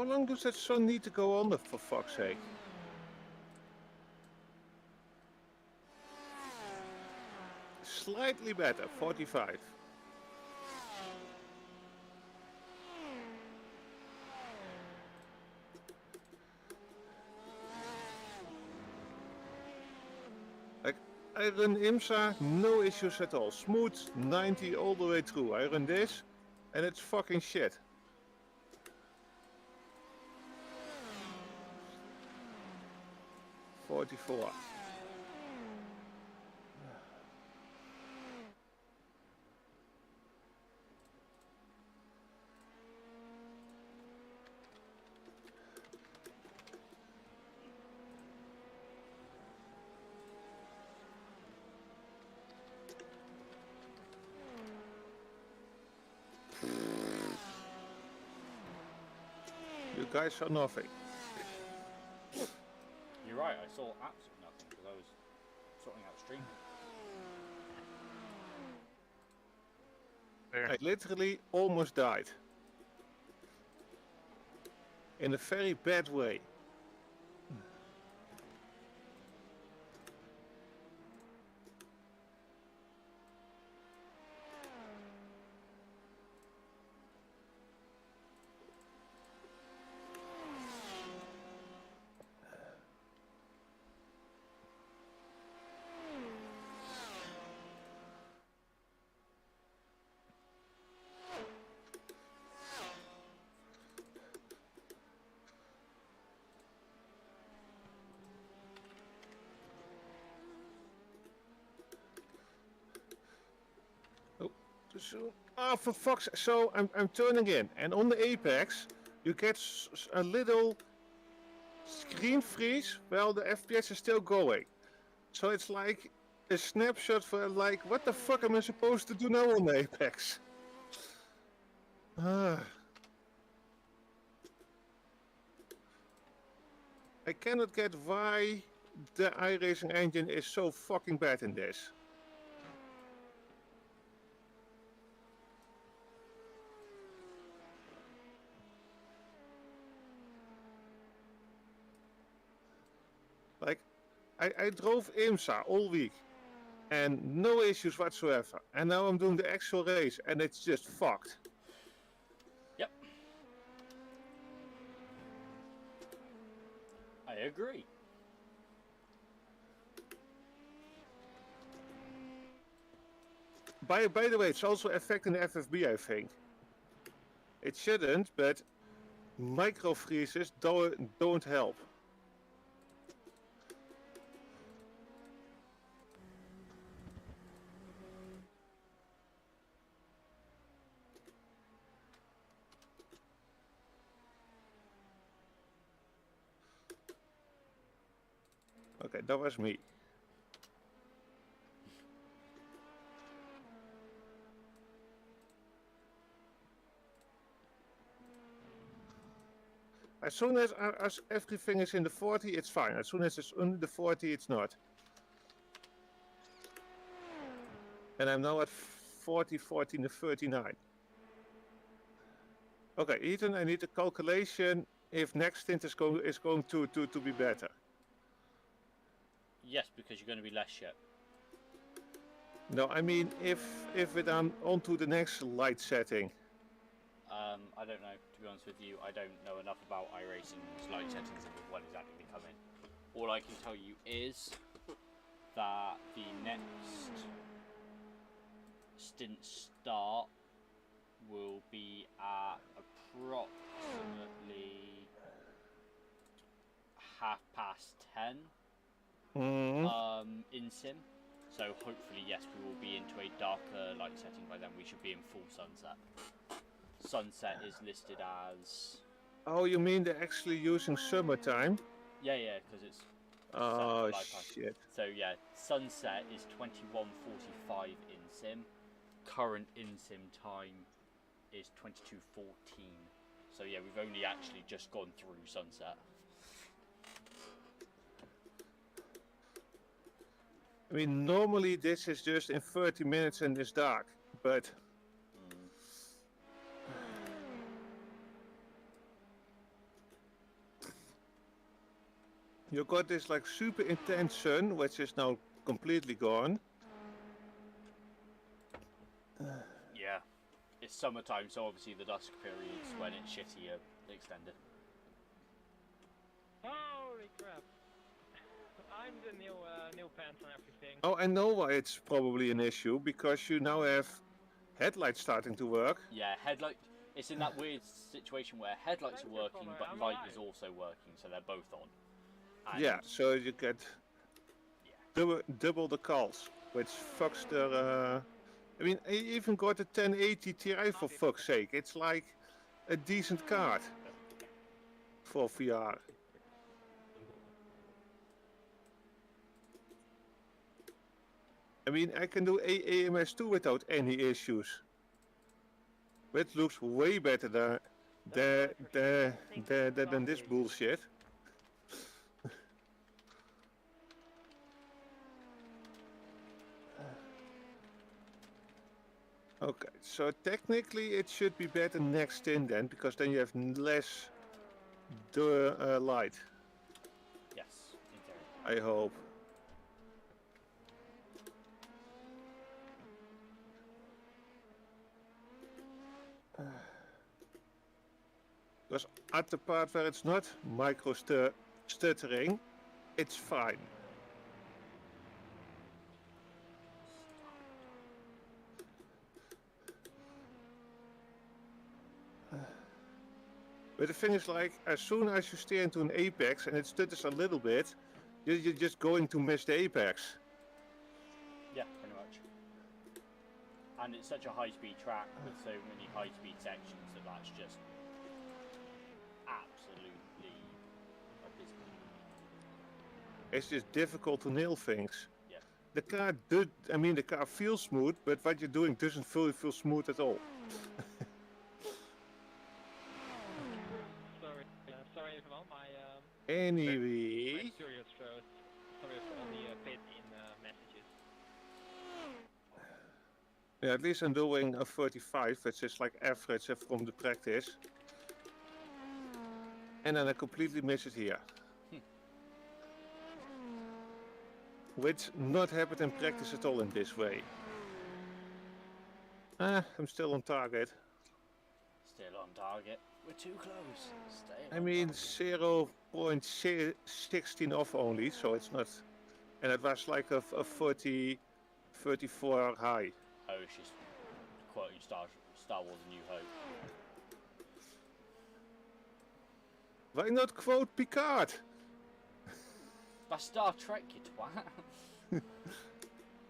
long does that sun need to go on, for fuck's sake? Slightly better, 45. Like, I run IMSA, no issues at all. Smooth, 90 all the way through. I run this, and it's fucking shit. $44. You guys saw nothing. You're right, I saw absolutely nothing because I was sorting out streaming. I literally almost died. In a very bad way. So, for fuck's sake, so I'm turning in, and on the apex you get a little screen freeze while the FPS is still going. So it's like a snapshot for like, what the fuck am I supposed to do now on the apex? I cannot get why the iRacing engine is so fucking bad in this. Like, I drove IMSA all week and no issues whatsoever. And now I'm doing the actual race and it's just fucked. Yep. I agree. By the way, it's also affecting the FFB, I think. It shouldn't, but micro freezes don't help. Okay, that was me. As soon as everything is in the 40, it's fine. As soon as it's under the 40, it's not. And I'm now at 40, 14 to 39. Okay, Ethan, I need a calculation if next stint is going to be better. Yes, because you're going to be less shit. No, I mean if we're on to the next light setting. I don't know, to be honest with you. I don't know enough about iRacing's light settings and when exactly they come in. All I can tell you is that the next stint start will be at approximately 10:30 in sim. So hopefully, yes, we will be into a darker light setting by then. We should be in full sunset. Sunset is listed as... Oh, you mean they're actually using summertime? Yeah, because it's... Oh, shit. So yeah, sunset is 21:45 in sim. Current in sim time is 22:14. So yeah, we've only actually just gone through sunset. I mean, normally this is just in 30 minutes and it's dark, but... You got this like super intense sun, which is now completely gone. Yeah. It's summertime, so obviously the dusk periods when it's shitty are extended. Holy crap! I'm the new pants and everything. Oh, I know why it's probably an issue, because you now have headlights starting to work. Yeah, headlight. It's in that weird situation where headlights are working, but I'm light alive. is also working, so they're both on. And Yeah, so you get yeah. double the calls, which fucks their. I mean, I even got a 1080 Ti for fuck's sake. It's like a decent card for VR. I mean, I can do AMS2 without any issues. Which looks way better than this bullshit. Okay, so technically it should be better next in then, because then you have less light, Yes, in theory. I hope. Because at the part where it's not micro stuttering, it's fine. But the thing is, like, as soon as you steer into an apex and it stutters a little bit, you're just going to miss the apex. Yeah, pretty much. And it's such a high-speed track with so many high-speed sections that that's just absolutely abysmal. It's just difficult to nail things. Yeah. The car the car feels smooth, but what you're doing doesn't feel smooth at all. Sorry everyone, my Anyway, serious throat. Sorry for all the pain in messages. yeah, at least I'm doing a 35, which is like average from the practice. And then I completely miss it here. Which not happened in practice at all in this way. I'm still on target. Still on target. We're too close. Stay I on mean, target. 0.16 off only, so it's not... And it was like a 34 high. Oh, she's quoting Star Wars: A New Hope. Why not quote Picard? That's Star Trek, you twat.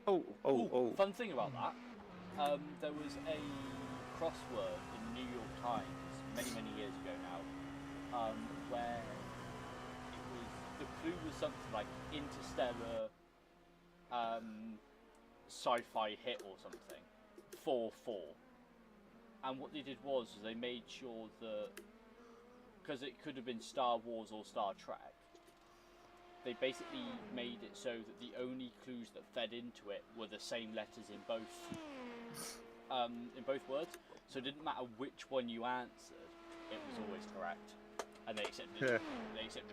Oh. Fun thing about that, there was a crossword in New York Times many years ago now, where the clue was something like interstellar sci-fi hit or something, 4-4. And what they did was they made sure that, because it could have been Star Wars or Star Trek, they basically made it so that the only clues that fed into it were the same letters in both words. So it didn't matter which one you answered, it was always correct, and they accepted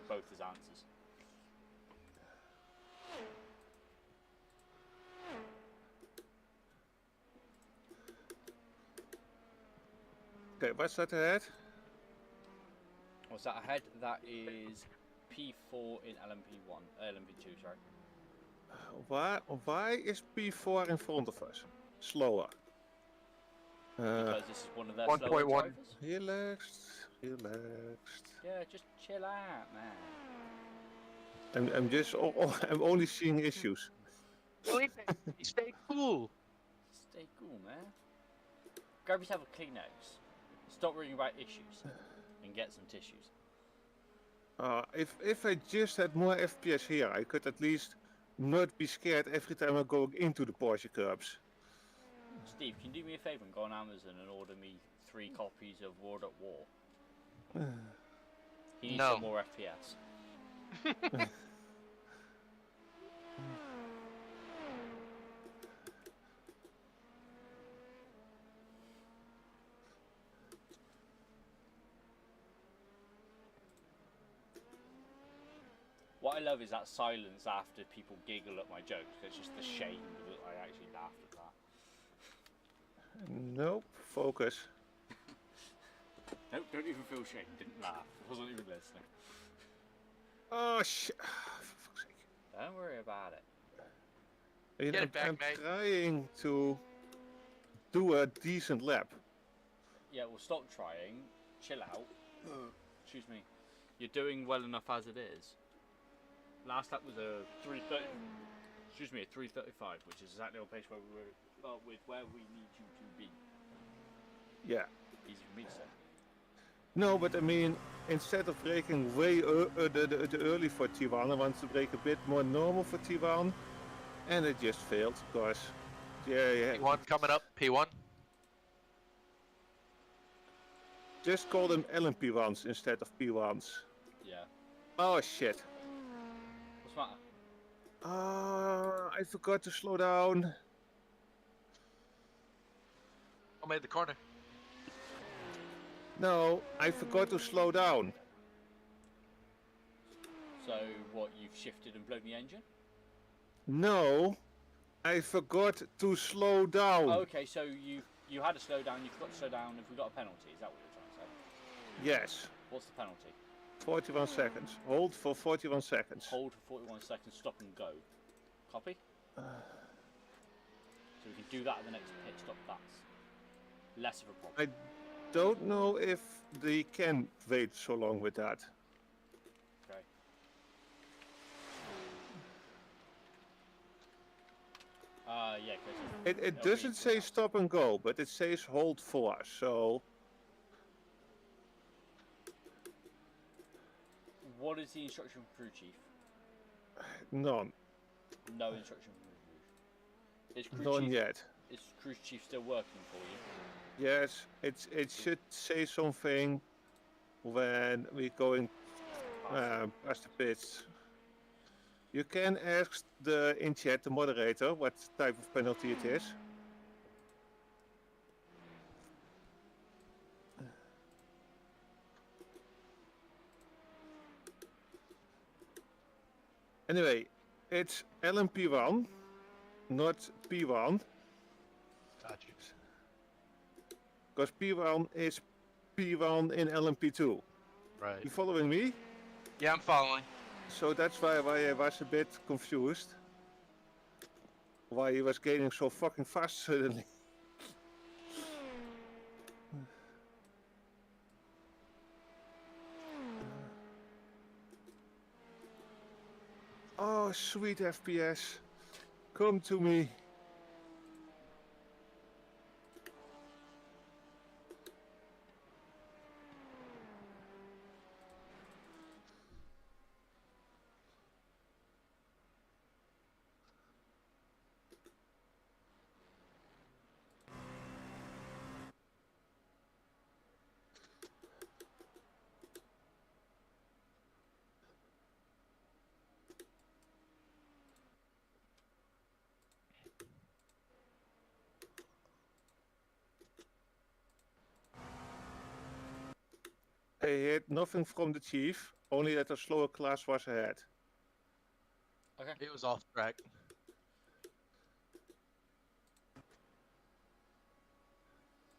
both as answers. Okay, what's that ahead? What's that ahead? That is P4 in LMP1, LMP2, sorry. Why is P4 in front of us? Slower. Because this is one of their slower 1.1. drivers. Relaxed. Yeah, just chill out, man. I'm only seeing issues. Stay cool. Stay cool, man. Grab yourself a Kleenex. Stop worrying about issues, and get some tissues. If I just had more FPS here, I could at least not be scared every time I'm going into the Porsche curbs. Steve, can you do me a favour and go on Amazon and order me 3 copies of World at War? He needs some more FPS. What What I love is that silence after people giggle at my jokes. It's just the shame that I actually laughed at that. Nope. Focus. Nope, don't even feel shame. Didn't laugh. Wasn't even listening. Oh shit! For fuck's sake. Don't worry about it. You know, Get it back, I'm mate. trying to do a decent lap. Yeah, well, stop trying. Chill out. Excuse me. You're doing well enough as it is. Last lap was a 3:30. Excuse me, a 3:35, which is exactly on pace where we were with where we need you to be. Yeah. Easy for me to say. No, but I mean, instead of braking way early for T1, I want to brake a bit more normal for T1, and it just failed, of course. Yeah. P1 coming up. P1. Just call them LMP1s instead of P1s. Yeah. Oh shit. What's the matter? I forgot to slow down. I made the corner. No, I forgot to slow down. So, what, you've shifted and blown the engine? No, I forgot to slow down. Oh, okay, so you had to slow down, you forgot to slow down. Have we got a penalty? Is that what you're trying to say? Yes, What's the penalty? 41 seconds. Hold for 41 seconds. Hold for 41 seconds, stop and go. Copy? So we can do that at the next pit stop. That's less of a problem. I don't know if they can wait so long with that. Okay. Yeah, because It doesn't say stop and go, but it says hold for, so... What is the instruction from crew chief? None. No instruction from crew chief. Is crew None chief, yet. Is crew chief still working for you? Yes, it should say something when we're going past the pits. You can ask in chat, the moderator, what type of penalty it is. Anyway, it's LMP1, not P1, Gotcha. because P1 is P1 in LMP2. Right. You following me? Yeah, I'm following. So that's why I was a bit confused. Why he was gaining so fucking fast suddenly. Oh, sweet FPS. Come to me. I heard nothing from the chief, only that a slower class was ahead. Okay. It was off track.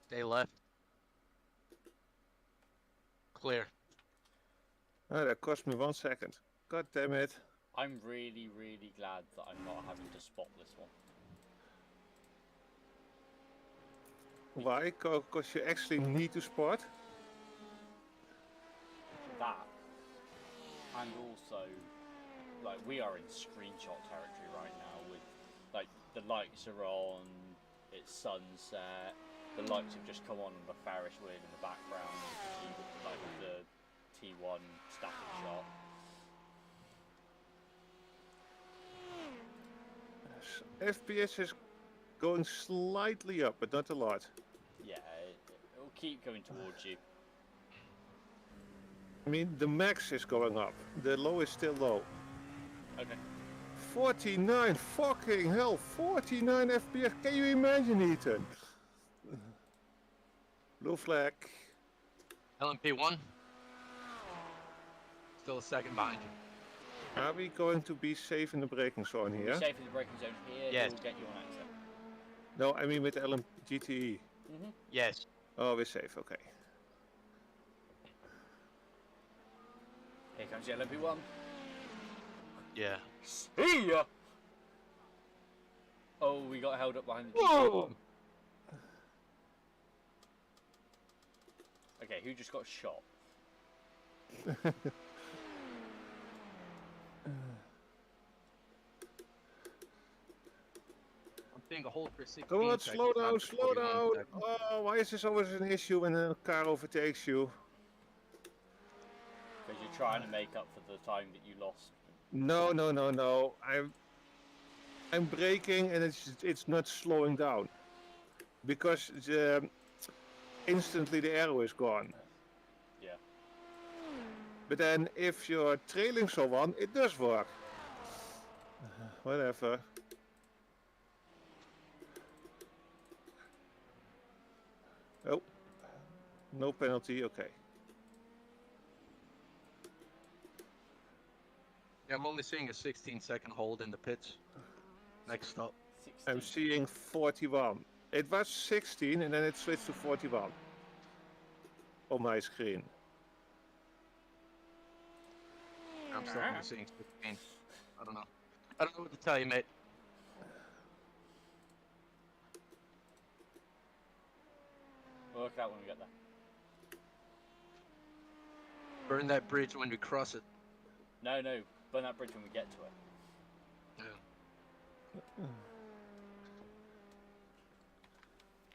Stay left. Clear. Oh, that cost me 1 second. God damn it. I'm really, really glad that I'm not having to spot this one. Why? Because you actually need to spot? That, and also, like, we are in screenshot territory right now with, like, the lights are on, it's sunset, the lights have just come on the Ferris wheel in the background, like the T1 static shot. FPS is going slightly up, but not a lot. Yeah, it'll keep going towards you. I mean, the max is going up. The low is still low. Okay. 49, fucking hell, 49 FPS. Can you imagine, Ethan? Blue flag. LMP1. Still a second behind you. Are we going to be safe in the braking zone We'll here? be safe in the braking zone here. Yes. We'll get you on exit. No, I mean with the GTE. Mm-hmm. Yes. Oh, we're safe. Okay. Here comes the LMP1. Yeah. See ya! Oh, we got held up behind the GT. Whoa! Okay, who just got shot? I'm seeing a hold for 16 Come on, seconds, slow down, not for slow 41 down. seconds. Oh, why is this always an issue when a car overtakes you? Because you're trying to make up for the time that you lost. No, no, no, no. I'm braking and it's not slowing down because instantly the arrow is gone. Yeah. But then if you're trailing someone, it does work. Whatever. Oh, no penalty. Okay. Yeah, I'm only seeing a 16-second hold in the pits. Next stop. 16. I'm seeing 41. It was 16 and then it switched to 41 on my screen. I'm still only seeing 16. I don't know. I don't know what to tell you, mate. We'll work it out when we get there. Burn that bridge when we cross it. No, no. Burn that bridge when we get to it. Yeah.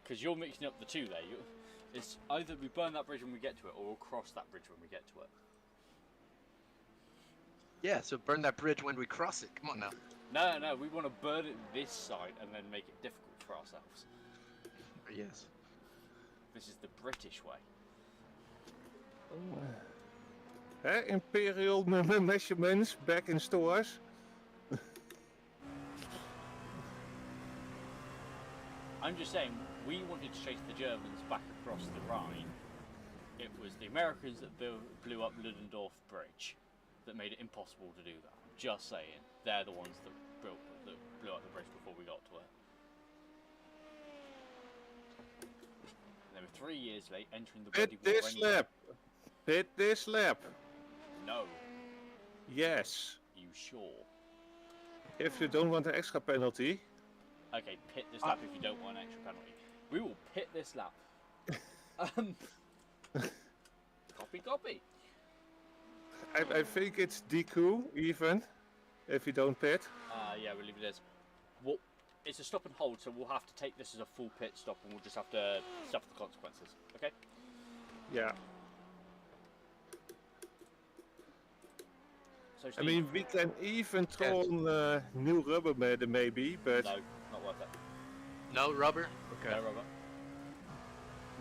Because you're mixing up the two there. It's either we burn that bridge when we get to it, or we'll cross that bridge when we get to it. Yeah, so burn that bridge when we cross it. Come on now. No, no, we want to burn it this side and then make it difficult for ourselves. Yes. This is the British way. Imperial measurements back in stores. I'm just saying, we wanted to chase the Germans back across the Rhine. It was the Americans that blew up Ludendorff Bridge that made it impossible to do that. Just saying, they're the ones that blew up the bridge before we got to it. And they were 3 years late entering the bloody Pit war this anyway. lap. Pit this lap. No, Yes. you sure? If you don't want an extra penalty. Okay, pit this lap if you don't want an extra penalty. We will pit this lap. Copy. I think it's DQ even if you don't pit. Yeah, we'll leave it as. Well, it's a stop and hold, so we'll have to take this as a full pit stop, and we'll just have to suffer the consequences. Okay? Yeah. So, I Steve, mean, we can even throw on new rubber maybe, but no, not worth it. No rubber? Okay. No rubber.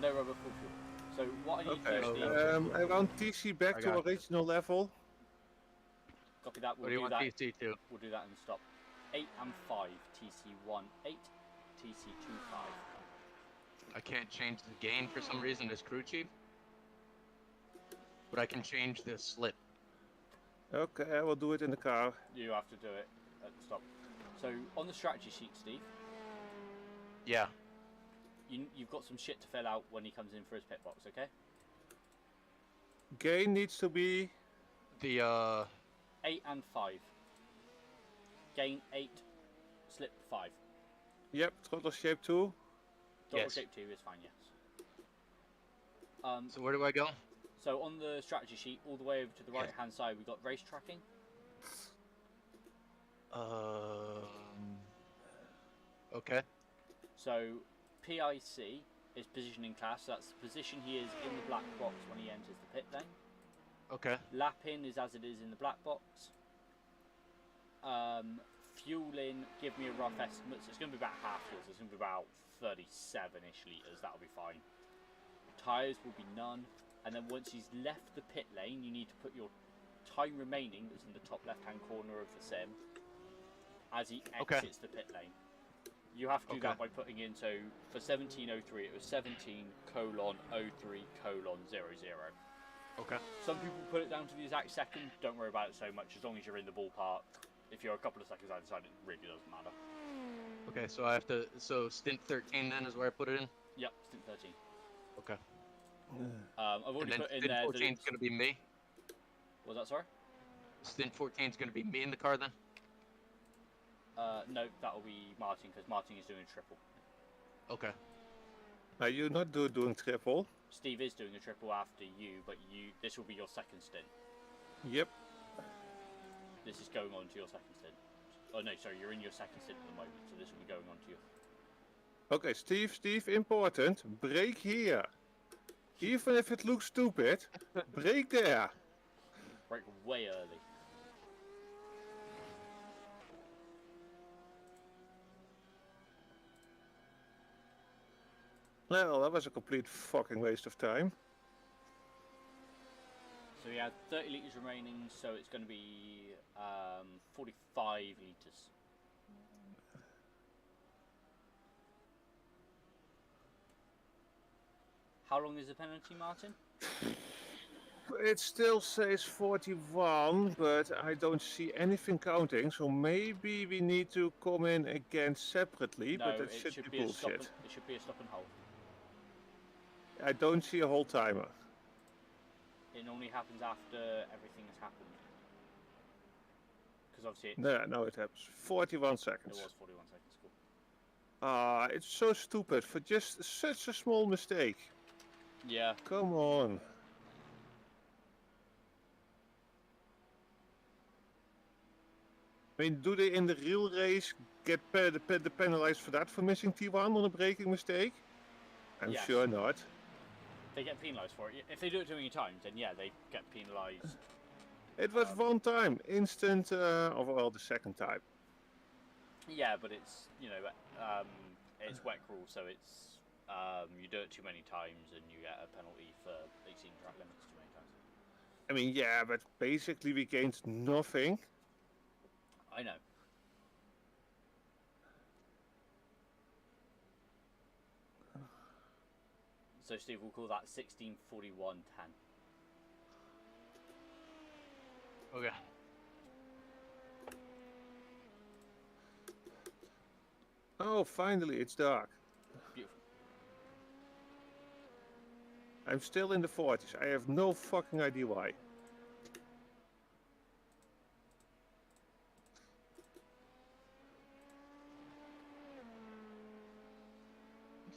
No rubber, full fuel. So what I need okay. to do, Steve, I want TC back I to got it. original level. copy that. What do you want TC2? We'll do that and stop. 8 and 5, TC1 8, TC2 5. I can't change the gain for some reason, it's crew chief. But I can change the slip. Okay, I will do it in the car. You have to do it at the stop. So on the strategy sheet, Steve, Yeah. you've got some shit to fill out when he comes in for his pit box, okay? Gain needs to be... The 8 and 5. Gain 8, slip 5. Yep, throttle shape 2. Throttle Yes. shape 2 is fine, yes. So where do I go? So on the strategy sheet, all the way over to the Yes. right hand side, we've got race tracking. Okay. So PIC is positioning class, so that's the position he is in the black box when he enters the pit lane. Okay. Lap in is as it is in the black box. Fuel in, give me a rough estimate. So it's going to be about half fuel, so it's going to be about 37-ish litres, that'll be fine. Tyres will be none. And then once he's left the pit lane, you need to put your time remaining, that's in the top left-hand corner of the sim, as he exits the pit lane. You have to do that by putting in, so for 1703, it was 17:03:00. Okay. Some people put it down to the exact second. Don't worry about it so much. As long as you're in the ballpark. If you're a couple of seconds either side, it really doesn't matter. Okay, so I have to. So stint 13 then is where I put it in. Yep, stint 13. Okay. I've And already then put in stint there 14 that is going to be me. Was that sorry? Stint 14 is going to be me in the car then. No, that'll be Martin because Martin is doing a triple. Okay. Are you not doing triple? Steve is doing a triple after you, but this will be your second stint. Yep. This is going on to your second stint. Oh no, sorry, you're in your second stint at the moment, so this will be going on to you. Okay, Steve, important. Brake here. Even if it looks stupid, brake there. Break way early. Well, that was a complete fucking waste of time. So we have 30 litres remaining, so it's going to be 45 litres. How long is the penalty, Martin? It still says 41, but I don't see anything counting, so maybe we need to come in again separately, No, but that it should be a stop. bullshit. It should be a stop and hold. I don't see a whole timer. It normally happens after everything has happened. Because obviously No, it happens. 41 it seconds. was 41 seconds. Cool. It's so stupid for just such a small mistake. Yeah. Come on. I mean, do they in the real race get penalized for that, for missing T1 on a braking mistake? I'm Yes. sure not. They get penalised for it. If they do it too many times, then yeah, they get penalised. It was one time, instant, well, the second time. Yeah, but it's, it's WEC rule, so it's, you do it too many times and you get a penalty for exceeding track limits too many times. I mean, yeah, but basically we gained nothing. I know. So Steve, we'll call that 16:41:10. Okay. Oh, finally, it's dark. Beautiful. I'm still in the 40s. I have no fucking idea why.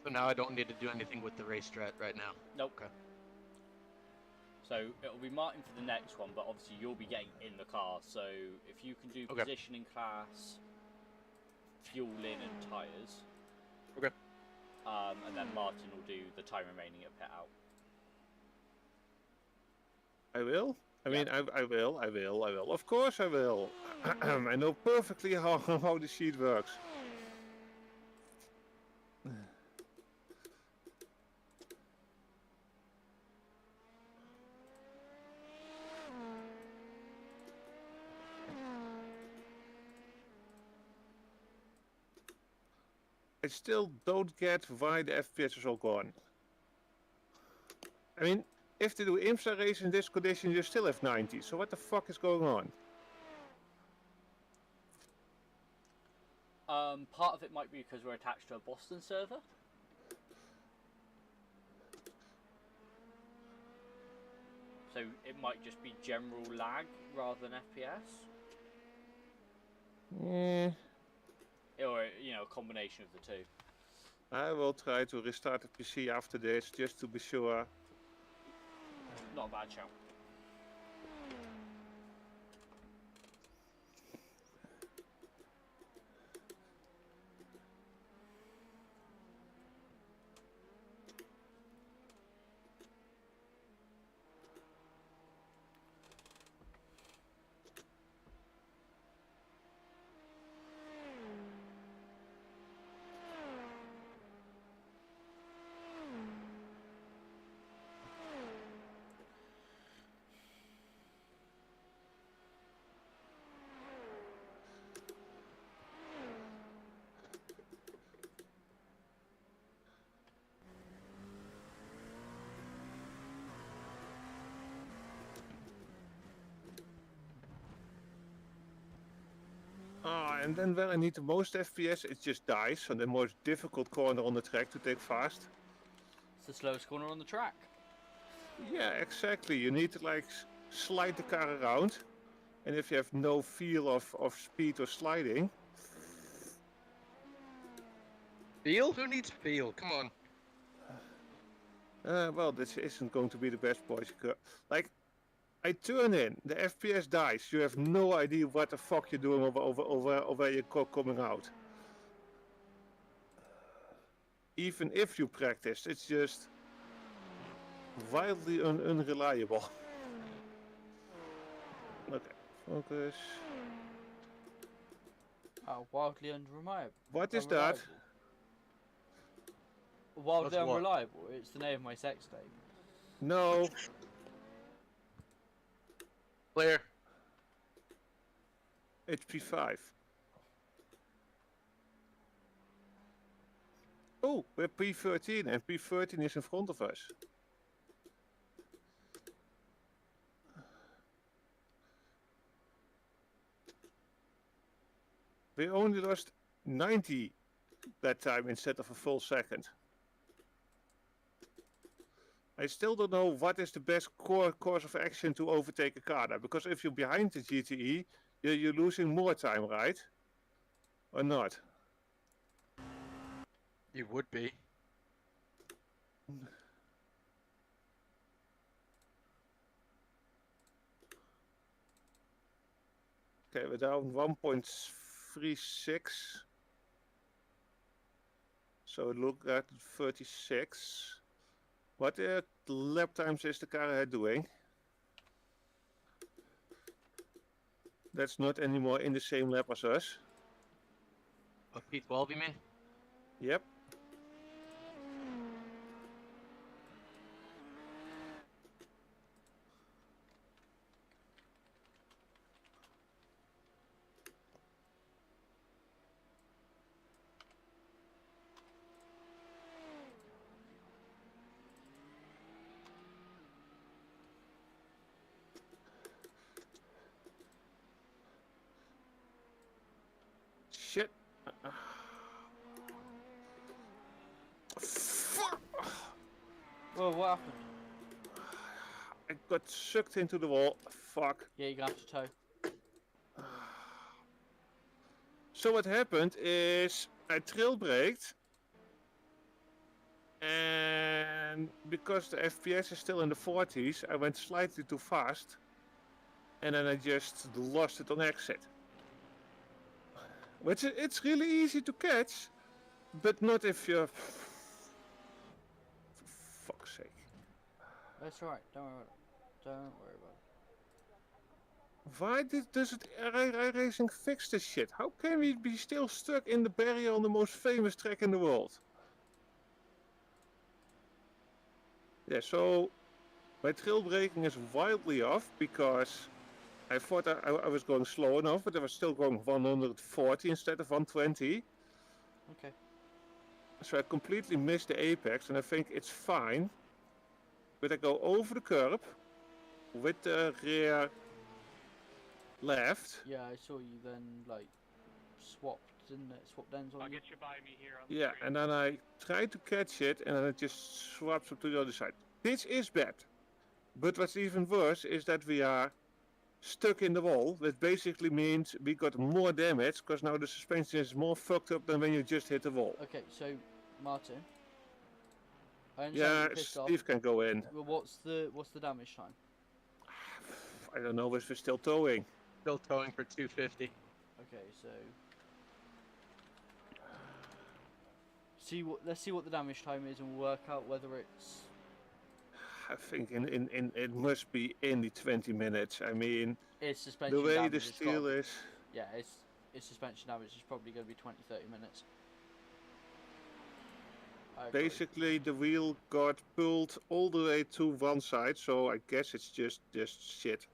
So now I don't need to do anything with the race strat right now. Nope. Okay. So it'll be Martin for the next one, but obviously you'll be getting in the car. So if you can do Okay. positioning class, fuel in, and tyres. Okay. And then Martin will do the time remaining at pit out. I will? I Yeah. mean, I will. Of course I will. I know perfectly how the sheet works. I still don't get why the FPS is all gone. I mean, if they do IMSA race in this condition, you still have 90. So what the fuck is going on? Part of it might be because we're attached to a Boston server. So it might just be general lag rather than FPS. Eh, Or, a combination of the two. I will try to restart the PC after this, just to be sure. Not a bad shout. And then where I need the most FPS, it just dies on the most difficult corner on the track to take fast. It's the slowest corner on the track. Yeah, exactly. You need to like slide the car around. And if you have no feel of speed or sliding, Feel? Who needs feel? Come on. well, this isn't going to be the best boys. Like, I turn in, the FPS dies. You have no idea what the fuck you're doing over your coming out. Even if you practice, it's just wildly unreliable. Okay, focus. Wildly unreliable. What is that? Wildly That's what? unreliable. It's the name of my sex tape. No. Clear. It's P5. Oh, we're P13 and P13 is in front of us. We only lost 90 that time instead of a full second. I still don't know what is the best course of action to overtake a car now, because if you're behind the GTE, you're losing more time, right? Or not? You would be. Okay, we're down 1.36. So look at 36. What lap times is the car ahead doing? That's not anymore in the same lap as us. Oh, P12, you mean? Yep. Shit. Fuck. Well, what happened? I got sucked into the wall. Fuck. Yeah, you're gonna have to tow. So what happened is I trail braked, and because the FPS is still in the 40s, I went slightly too fast, and then I just lost it on exit. Which it's really easy to catch, but not if you're... For fuck's sake. That's alright. Don't worry about it. Don't worry about it. Why doesn't iRacing fix this shit? How can we be still stuck in the barrier on the most famous track in the world? Yeah, so my trail braking is wildly off because I thought I was going slow enough, but I was still going 140 instead of 120. Okay. So I completely missed the apex, and I think it's fine. But I go over the curb with the rear left. Yeah, I saw you then, like, swapped, didn't it? Swapped ends on I'll you. get you by me here on the Yeah, screen. and then I try to catch it, and then it just swaps up to the other side. This is bad. But what's even worse is that we are stuck in the wall. That basically means we got more damage, because now the suspension is more fucked up than when you just hit the wall. Okay, so, Martin. I understand Yeah, you're pissed off. Steve can go in. Well, what's the damage time? I don't know if we're still towing. Still towing for 250. Okay, so let's see what the damage time is, and we'll work out whether it's. I think it must be in the 20 minutes. I mean, It's suspension the way damage. the It's steel is. Yeah, it's suspension damage. It's probably going to be 20-30 minutes. I agree. Basically, the wheel got pulled all the way to one side, so I guess it's just shit.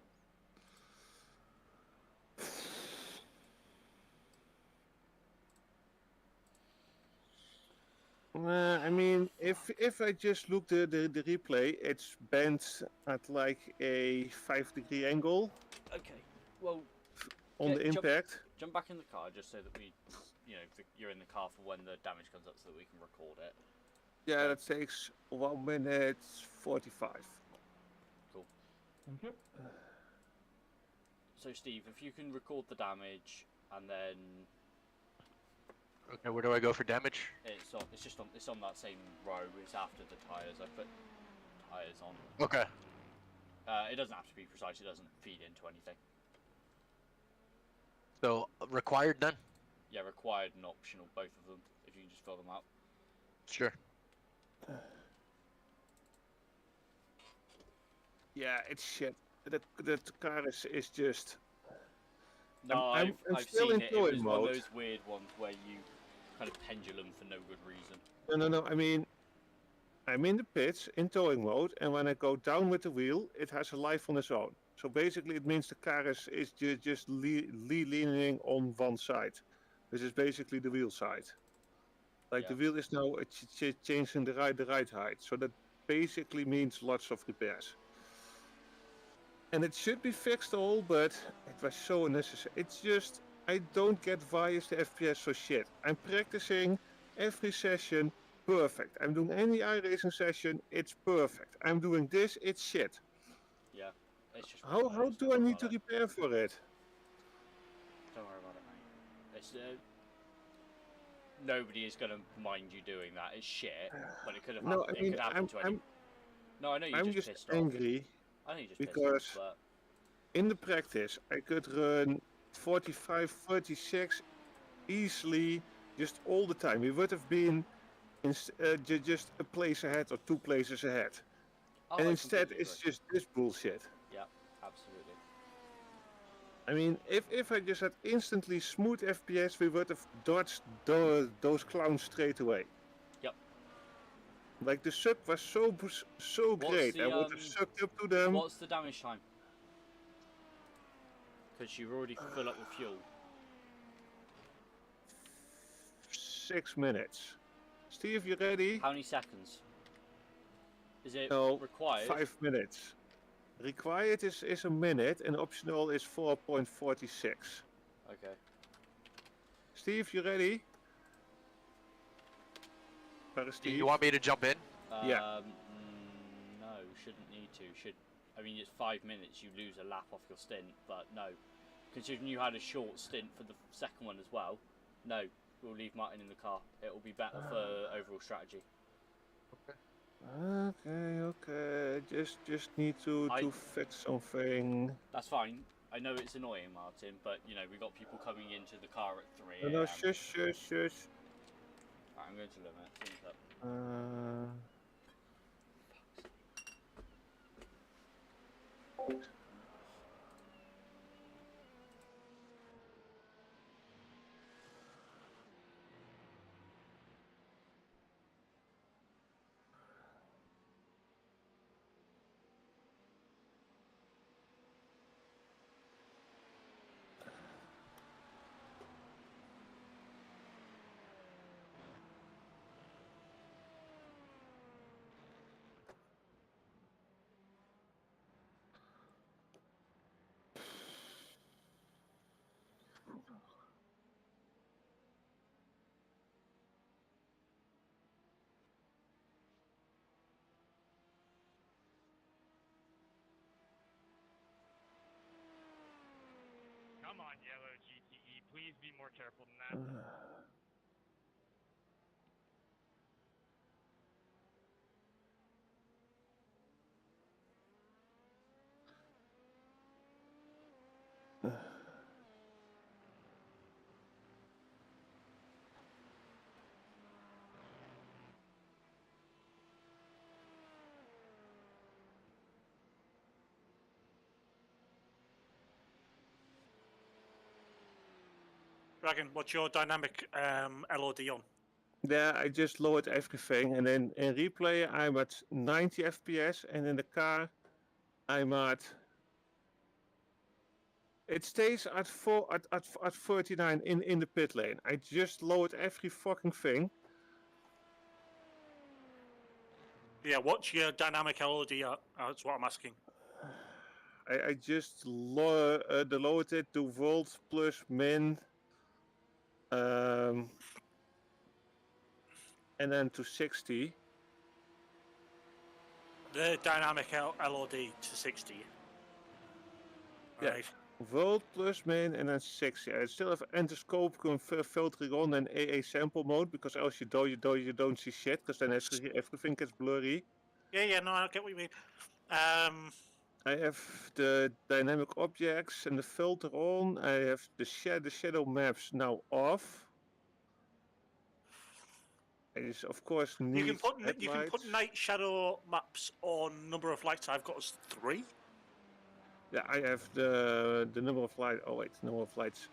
I mean, if I just look the replay, it's bent at like a 5-degree angle. Okay. Well, on the impact. Jump back in the car just so that we, you're in the car for when the damage comes up so that we can record it. Yeah, that takes 1 minute 45. Cool. Thank you. So Steve, if you can record the damage and then Okay, where do I go for damage? it's on that same row. It's after the tires. I put tires on. Okay. It doesn't have to be precise. It doesn't feed into anything. So required then? Yeah, required and optional, both of them. If you can just fill them out. Sure. Yeah, it's shit. The car is just. No, I'm I've still seen in it. It was towing one of mode. those weird ones where you kind of pendulum for no good reason. No. I mean, I'm in the pits in towing mode, and when I go down with the wheel, it has a life on its own. So basically, it means the car is just leaning on one side, which is basically the wheel side. Like Yeah. the wheel is now changing the right height, so that basically means lots of repairs. And it should be fixed all, but it was so unnecessary. It's just I don't get why is the FPS so shit. I'm practicing every session perfect. I'm doing any iRacing session, it's perfect. I'm doing this, it's shit. Yeah. It's just How do I need to repair for it? Don't worry about it, mate. It's nobody is gonna mind you doing that. It's shit, but it could have No, happened. I mean, It could happen to any. No, I know you're I'm just just pissed angry off. I know you're just because pissed off, in the practice I could run 45, 36 easily, just all the time. We would have been just a place ahead or 2 places ahead. but And I instead completely it's agree. just this bullshit. Yeah, absolutely. I mean, if I just had instantly smooth FPS, we would have dodged those clowns straight away. Yep. Like the sub was so great, the, I would have sucked up to them. What's the damage time? Because you're already full up with fuel. 6 minutes. Steve, you ready? How many seconds? Is it No, required? 5 minutes. Required is a minute and optional is 4.46. Okay. Steve, you ready? Where is Do Steve? you want me to jump in? Yeah. No, shouldn't need to. I mean, it's 5 minutes. You lose a lap off your stint, but no. Considering you had a short stint for the second one as well, no. We'll leave Martin in the car. It will be better for overall strategy. Okay. Just need to fix something. That's fine. I know it's annoying, Martin, but we got people coming into the car at 3 a.m. No, shush. Right, I'm going to limit. Thumbs up. Come on, yellow GTE. Please be more careful than that. Dragon, what's your dynamic LOD on? Yeah, I just lowered everything, and then in replay I'm at 90 FPS, and in the car I'm at. It stays at 39 in the pit lane. I just lowered every fucking thing. Yeah, what's your dynamic LOD at? That's what I'm asking. I just lowered it to volt plus min. And then to 60. The dynamic LOD to 60. Yeah. Right. Volt plus min and then 60. I still have endoscope filtering on and AA sample mode because else you don't see shit because then everything gets blurry. Yeah, no, I get what you mean. I have the dynamic objects and the filter on. I have the shadow maps now off. I just, of course, need you can put headlights. night shadow maps on number of lights. I've got as 3. Yeah, I have the number of lights. Oh wait, number of lights.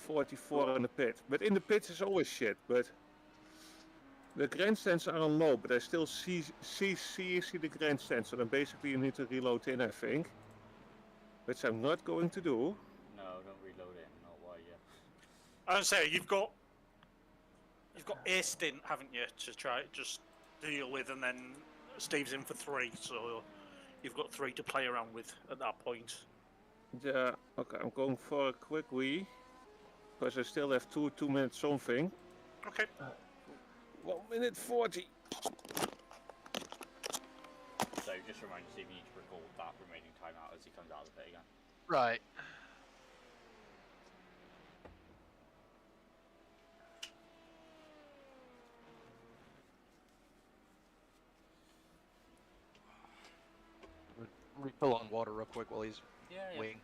$44 in the pit, but in the pit is always shit. But the grandstands are on low, but I still see the grandstands. So then basically you need to reload in, I think, which I'm not going to do. No, don't reload it. Not why yet. I would say you've got a stint, haven't you, to try just deal with, and then Steve's in for 3, so you've got 3 to play around with at that point. Yeah, okay, I'm going for a quick wee because I still have 2 minutes something. Okay. 1 minute 40. So just remind Steve you need to record that remaining timeout as he comes out of the pit again. Right. Refill on water real quick while he's waiting.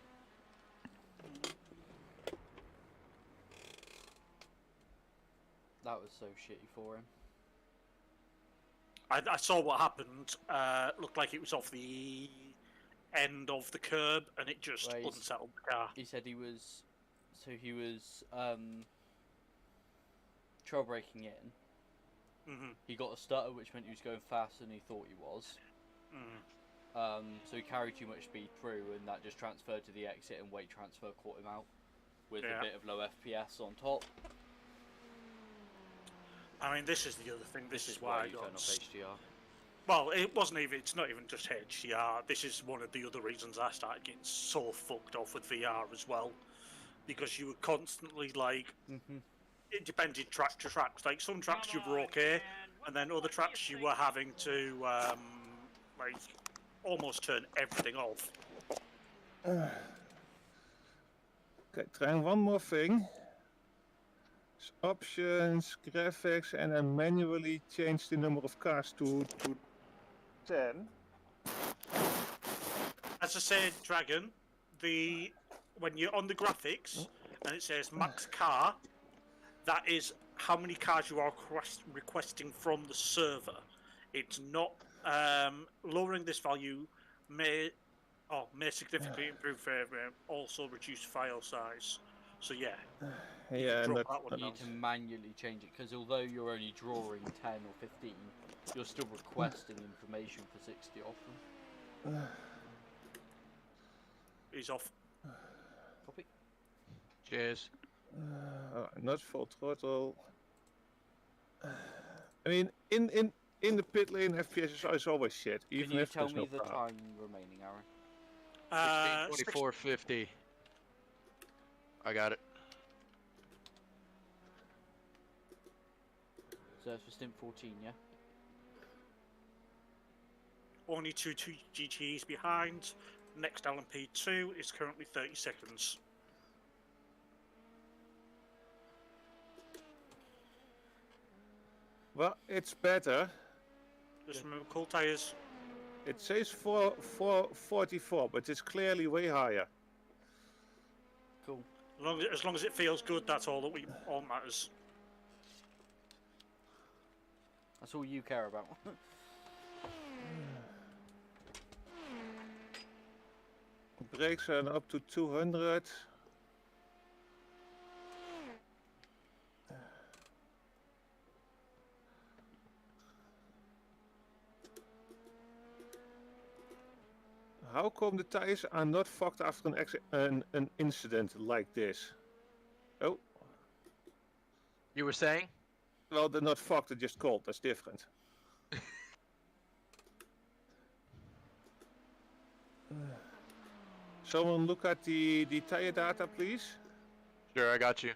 That was so shitty for him. I saw what happened. Looked like it was off the end of the curb, and it just unsettled the car. He said he was trail braking in. He got a stutter, which meant he was going faster than he thought he was. So he carried too much speed through, and that just transferred to the exit, and weight transfer caught him out with a bit of low FPS on top. I mean, this is the other thing. This is why you turn off HDR. Well, it wasn't even. It's not even just HDR. This is one of the other reasons I started getting so fucked off with VR as well, because you were constantly like, it depended track to track. Like some tracks you were okay, and then other tracks you were having to like almost turn everything off. Okay, trying one more thing. Options, graphics, and then manually change the number of cars to 10. As I said, Dragon, when you're on the graphics and it says max car, that is how many cars you are requesting from the server. It's not lowering this value may significantly improve frame rate, also reduce file size. So yeah. Yeah, and you need to manually change it, because although you're only drawing 10 or 15, you're still requesting information for 60 off them. He's off. Copy. Cheers. Not full throttle. I mean, in the pit lane, FPS is always shit. Even Can you if tell there's me no the car. time remaining, Aaron? 16:24:50. I got it. So that's for stint 14, yeah? Only two GTEs behind. Next LMP2 is currently 30 seconds. Well, it's better. Just remember, cool tyres. It says 44, but it's clearly way higher. Cool. As long as it feels good, that's all that all matters. That's all you care about. Brakes are up to 200. How come the tires are not fucked after an incident like this? Oh. You were saying? Well, they're not fucked, they're just cold. That's different. Someone look at the tire data, please. Sure, I got you.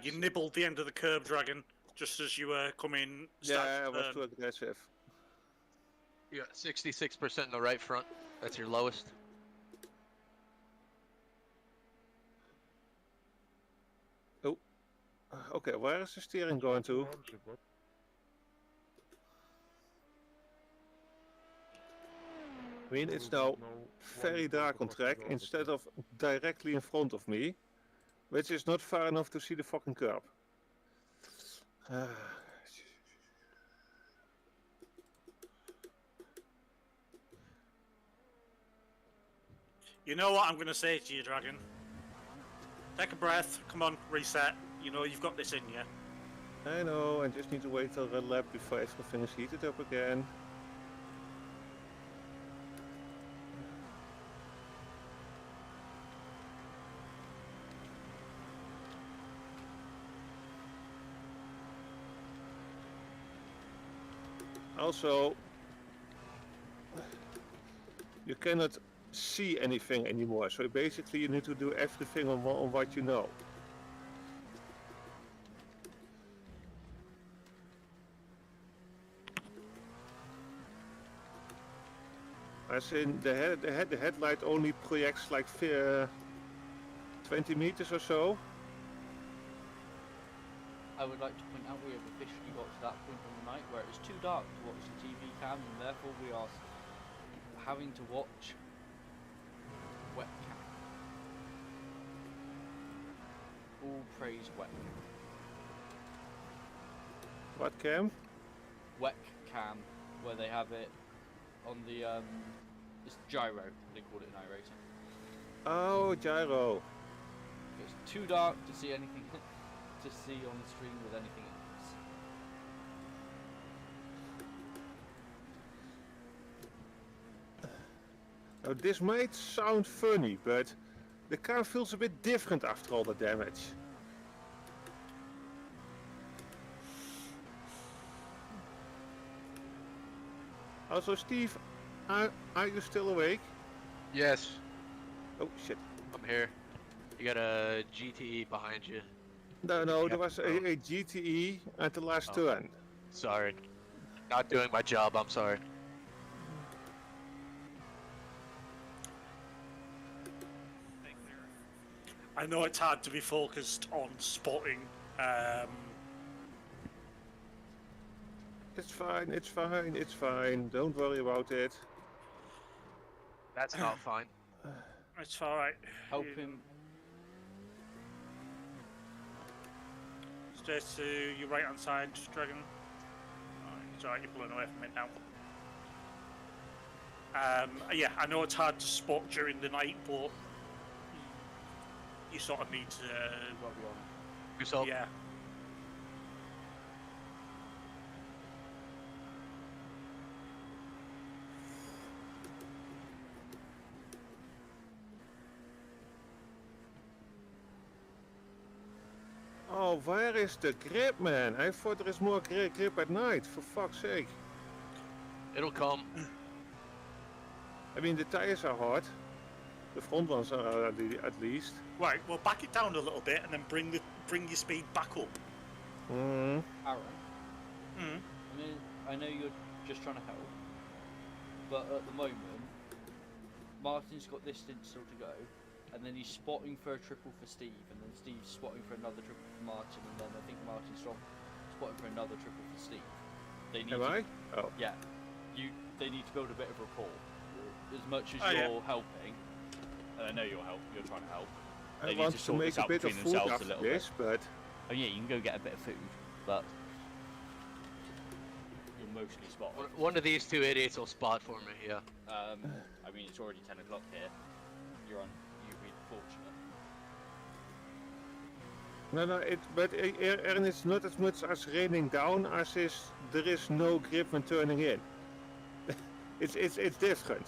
You nibbled the end of the curb, Dragon, just as you were coming. Yeah, I was too aggressive. You got 66% in the right front. That's your lowest. Okay, where is the steering going to? I mean, it's now very dark on track instead of directly in front of me, which is not far enough to see the fucking curb. You know what I'm going to say to you, Dragon? Take a breath. Come on, reset. You know you've got this in you. I know, I just need to wait till a lap before everything is heated up again. Also, you cannot see anything anymore, so basically you need to do everything on what you know. As in, the headlight only projects like 20 meters or so. I would like to point out we have officially got to that point on the night where it's too dark to watch the TV cam, and therefore we are having to watch webcam. All praise webcam. What cam? Webcam, where they have it on the it's gyro. They call it in iRacing. Oh, gyro. It's too dark to see anything to see on the screen with anything else. Now, this might sound funny, but the car feels a bit different after all the damage. Also, Steve, are you still awake? Yes, Oh shit. I'm here. You got a GTE behind you. No, there was a GTE at the last turn. Sorry. Not doing my job, I'm sorry. I know it's hard to be focused on spotting. It's fine, it's fine, it's fine. Don't worry about it. That's not fine. It's alright. Help him. Stay to your right hand side, Dragon. It's alright, you're pulling away from it now. Yeah, I know it's hard to spot during the night, but you sort of need to. Yourself? Yeah. Oh, where is the grip, man? I thought there is more grip at night, for fuck's sake. It'll come. I mean, the tires are hard. The front ones are at least. Right, well, back it down a little bit and then bring your speed back up. Mm. Aaron, Mm. I know you're just trying to help, but at the moment, Martin's got this stint still to go, and then he's spotting for a triple for Steve, and then Steve's spotting for another triple for Martin, and then I think Martin's spotting for another triple for Steve. They need Am I? Oh. Yeah. They need to build a bit of rapport. As much as Oh, yeah. you're helping, and I know you're trying to help. I They need want to to sort make this a out bit of between food themselves a after little this, but Oh yeah, you can go get a bit of food, but you'll mostly spot. One of these two idiots will spot for me, yeah. I mean, it's already 10 o'clock here. You've been fortunate. Aaron, it's not as much as raining down as there is no grip when turning in. it's different.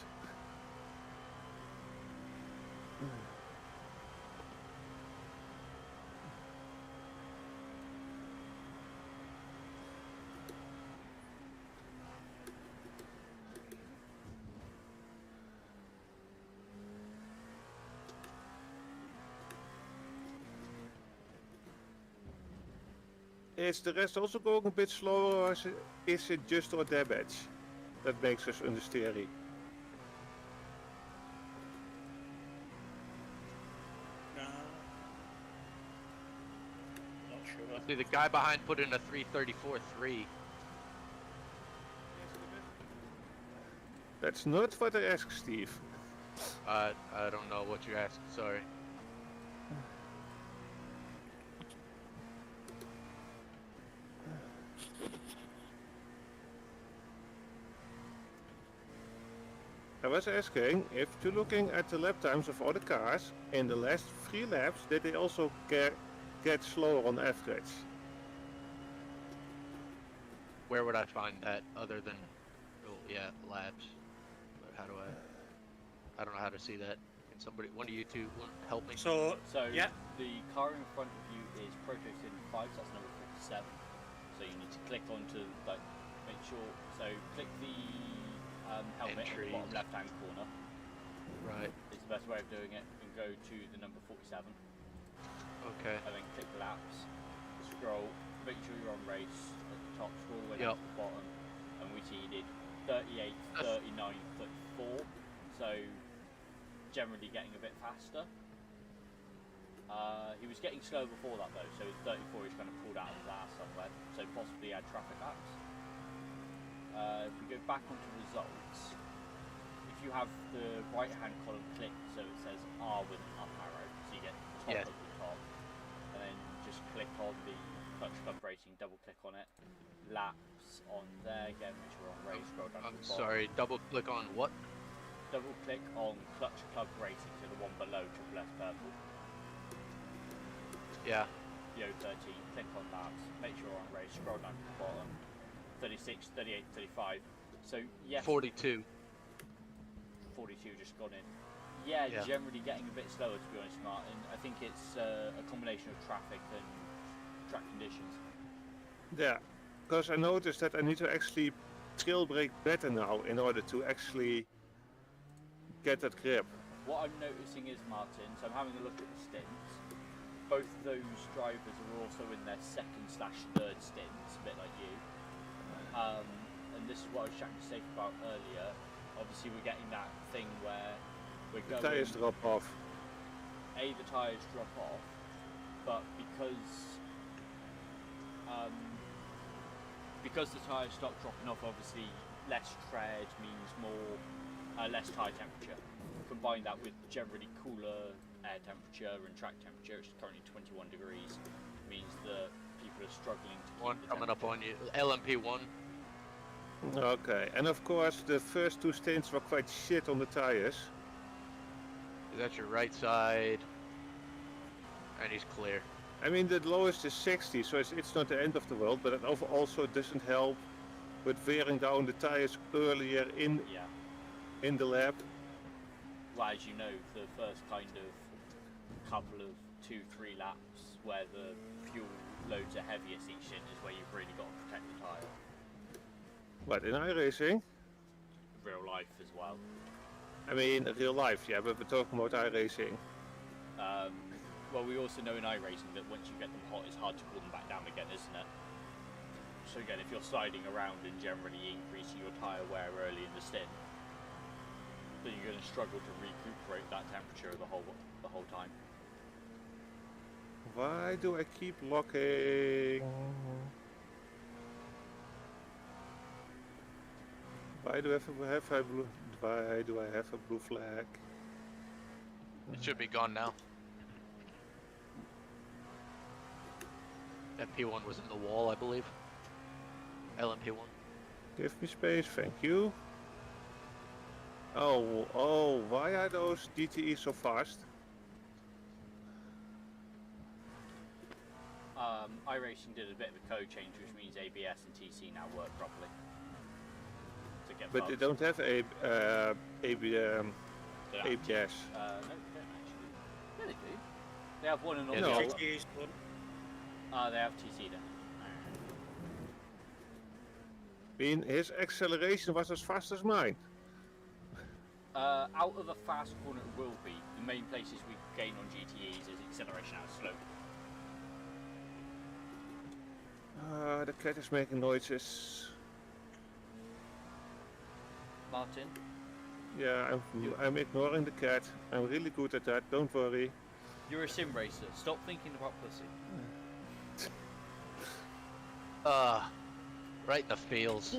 Is the rest also going a bit slower, or is it just our damage that makes us understeery? Not sure. See, the guy behind put in a 334.3. That's not what I asked, Steve. I don't know what you asked. Sorry. I was asking if you're looking at the lap times of other cars in the last 3 laps, did they also get slower on average? Where would I find that other than, oh yeah, laps? But how do I don't know how to see that. Can somebody, one of you two, help me? So, So yeah. the car in front of you is Prototype 5, so that's number 57. So you need to click onto, like, make sure, so click the helmet in the bottom left hand corner. Right. It's the best way of doing it, and go to the number 47. Okay. And then click laps, scroll, make sure you're on race at the top, scroll all the way down to the bottom, and we seeded 38, 39, 34, so generally getting a bit faster. He was getting slow before that though, so 34 he's kind of pulled out of his ass somewhere, so possibly had traffic laps. If we go back onto results, if you have the right hand column clicked so it says R with an up arrow, so you get top of the top, and then just click on the Clutch Club Racing, double click on it, laps on there, again make sure we're on race, scroll down to the bottom. Sorry, double click on what? Double click on Clutch Club Racing, so the one below Triple S purple. Yeah. The 013, click on laps, make sure we're on race, scroll down to the bottom, 36, 38, 35. So yes, 42. 42 just gone in. Yeah, Yeah. generally getting a bit slower to be honest, Martin. I think it's a combination of traffic and track conditions. Yeah, because I noticed that I need to actually trail brake better now in order to actually get that grip. What I'm noticing is, Martin, so I'm having a look at the stints. Both of those drivers are also in their second/third stints, a bit like you. And this is what I was chatting to Safe about earlier. Obviously, we're getting that thing where we're going. The tires drop off. The tires drop off, but because the tires stop dropping off, obviously less tread means less tire temperature. Combine that with generally cooler air temperature and track temperature, which is currently 21 degrees, means that people are struggling to keep One the coming up temperature. on you. LMP1. Okay, and of course the first 2 stints were quite shit on the tires. Is that your right side? And he's clear. I mean, the lowest is 60, so it's not the end of the world, but it also doesn't help with wearing down the tires earlier in the lap. Well, as you know, the first kind of couple of 2-3 laps where the fuel loads are heaviest each stint is where you've really got to protect the tyre. What, in iRacing? Real life as well. I mean, real life, yeah, but we're talking about iRacing. Well, we also know in iRacing that once you get them hot, it's hard to cool them back down again, isn't it? So again, if you're sliding around and generally increasing your tyre wear early in the stint, then you're going to struggle to recuperate that temperature the whole time. Why do I keep locking? Why do I have a blue? Why do I have a blue flag? It should be gone now. That P1 was in the wall, I believe. LMP1. Give me space, thank you. Oh, why are those DTE so fast? iRacing did a bit of a code change, which means ABS and TC now work properly. To get But they bugs. don't have ABS. No, they don't actually. Yeah, they do. They have one and all. Yeah, the no. other. GTA's one. They have TC then. I mean, his acceleration was as fast as mine. Out of a fast corner it will be. The main places we gain on GTEs is acceleration out of slope. The cat is making noises. Martin, Yeah, I'm ignoring the cat. I'm really good at that, don't worry. you're a sim racer. Stop thinking about pussy. Right in the feels.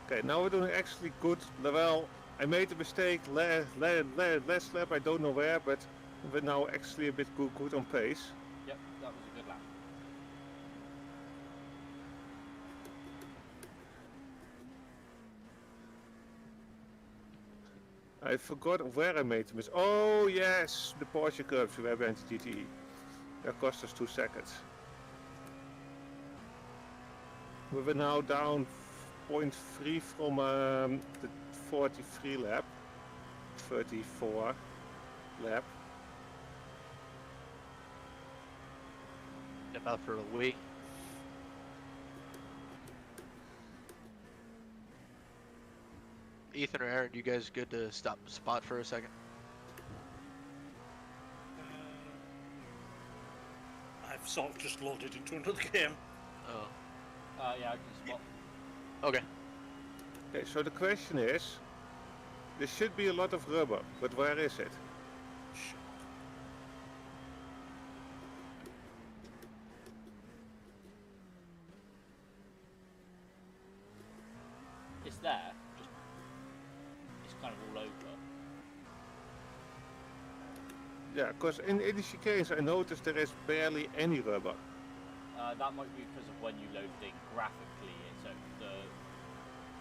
Okay, now we're doing actually good. Well, I made a mistake last lap, I don't know where, but we're now actually a bit good on pace. Yep, that was a good lap. I forgot where I made the mistake. Oh yes, the Porsche curves we were behind the GTE. That cost us 2 seconds. We were now down 0.3 from the 43 lap, 34 lap. Step out for a wee. Ethan or Aaron, you guys good to stop spot for a second? I've sort of just loaded into another game. Oh, Yeah, I can spot. okay. Okay, so the question is, there should be a lot of rubber, but where is it? It's there. Just it's kind of all over. Yeah, because in the chicanes I noticed there is barely any rubber. That might be because of when you load it in.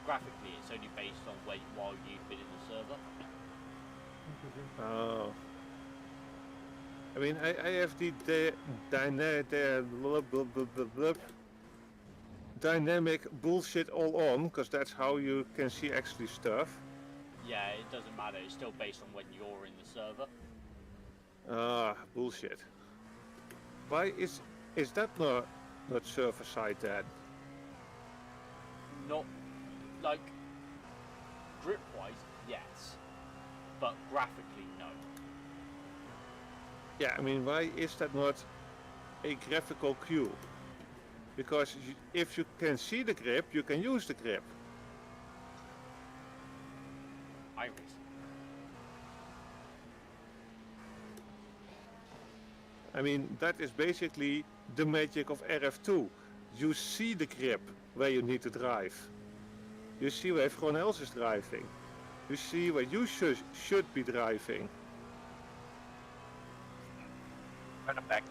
Graphically, it's only based on while you've been in the server. Oh. I mean, I have the dynamic bullshit all on, because that's how you can see actually stuff. Yeah, it doesn't matter. It's still based on when you're in the server. Ah, bullshit. Why is that not server side then? Not like grip-wise, yes, but graphically, no. Yeah, I mean, why is that not a graphical cue? Because if you can see the grip, you can use the grip. iRacing. I mean, that is basically the magic of RF2. You see the grip where you need to drive. You see where everyone else is driving. You see where you should be driving. Right up back.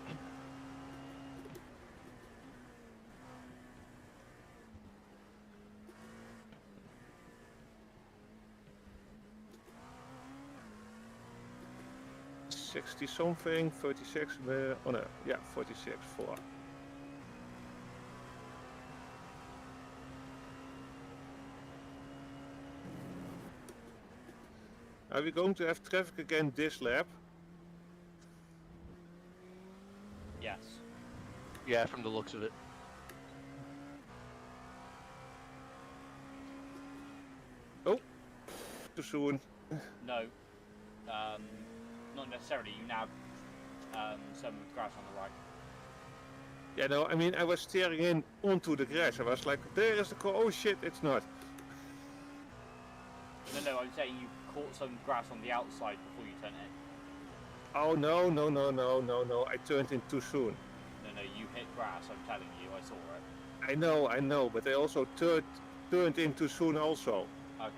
$60 something, 36, oh no, yeah, 46, 4. Are we going to have traffic again this lap? Yes. Yeah, from the looks of it. Oh, too soon. No. Not necessarily. You now have some grass on the right. Yeah, no, I mean, I was steering in onto the grass. I was like, there is the car. Oh shit, it's not. No, I'm saying you caught some grass on the outside before you turned in. Oh no, I turned in too soon. No, you hit grass, I'm telling you, I saw it. I know, but I also turned in too soon also. Okay.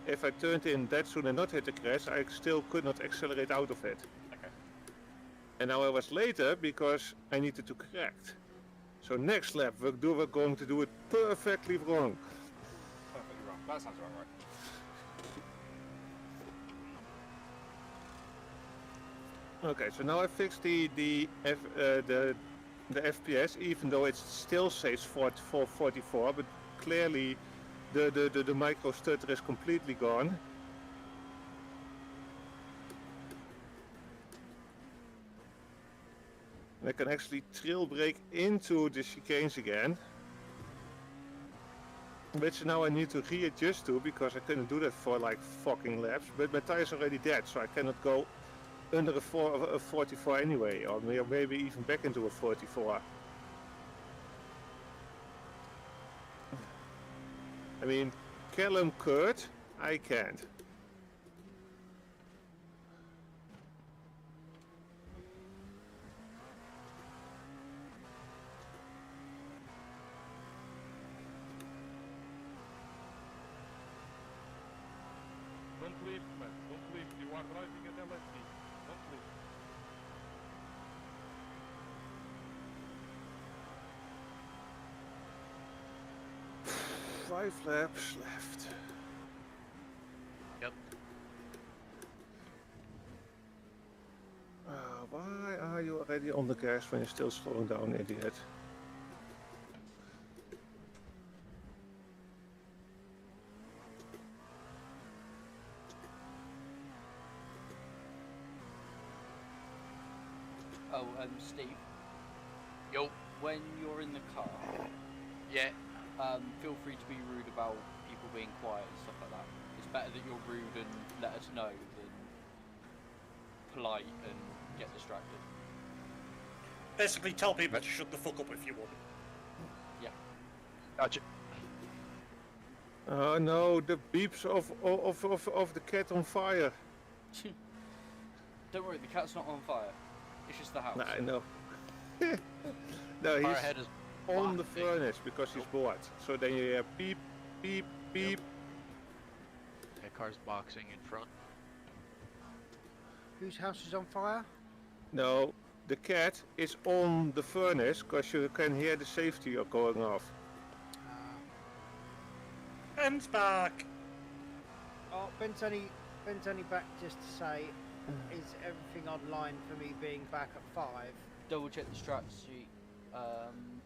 If I turned in that soon and not hit the grass, I still could not accelerate out of it. Okay. And now I was later because I needed to correct. So next lap we're going to do it perfectly wrong. Perfectly wrong. That sounds about right. Okay, so now I fixed the FPS, even though it still says 44, but clearly the micro stutter is completely gone. And I can actually trail brake into the chicanes again. Which now I need to readjust to, because I couldn't do that for like fucking laps, but my tire's already dead, so I cannot go under a 44 anyway, or maybe even back into a 44. I mean, Callum could, I can't. Don't leave, man. Don't leave. You are driving an LMP. Don't leave. 5 laps left. Yep. Why are you already on the gas when you're still slowing down, idiot? Oh, Steve, Yo. when you're in the car, Yeah. feel free to be rude about people being quiet and stuff like that. It's better that you're rude and let us know than polite and get distracted. Basically, tell people to shut the fuck up if you want. Gotcha. Oh no, the beeps of the cat on fire. Don't worry, the cat's not on fire. It's just the house. Nah, I know. No, Our he's head is on the boxing. furnace because he's bored. So then you hear beep, beep, beep. That car's boxing in front. Whose house is on fire? No, the cat is on the furnace because you can hear the safety going off. Ben's back. Oh, Ben's only back just to say, is everything online for me being back at 5? Double check the strat sheet.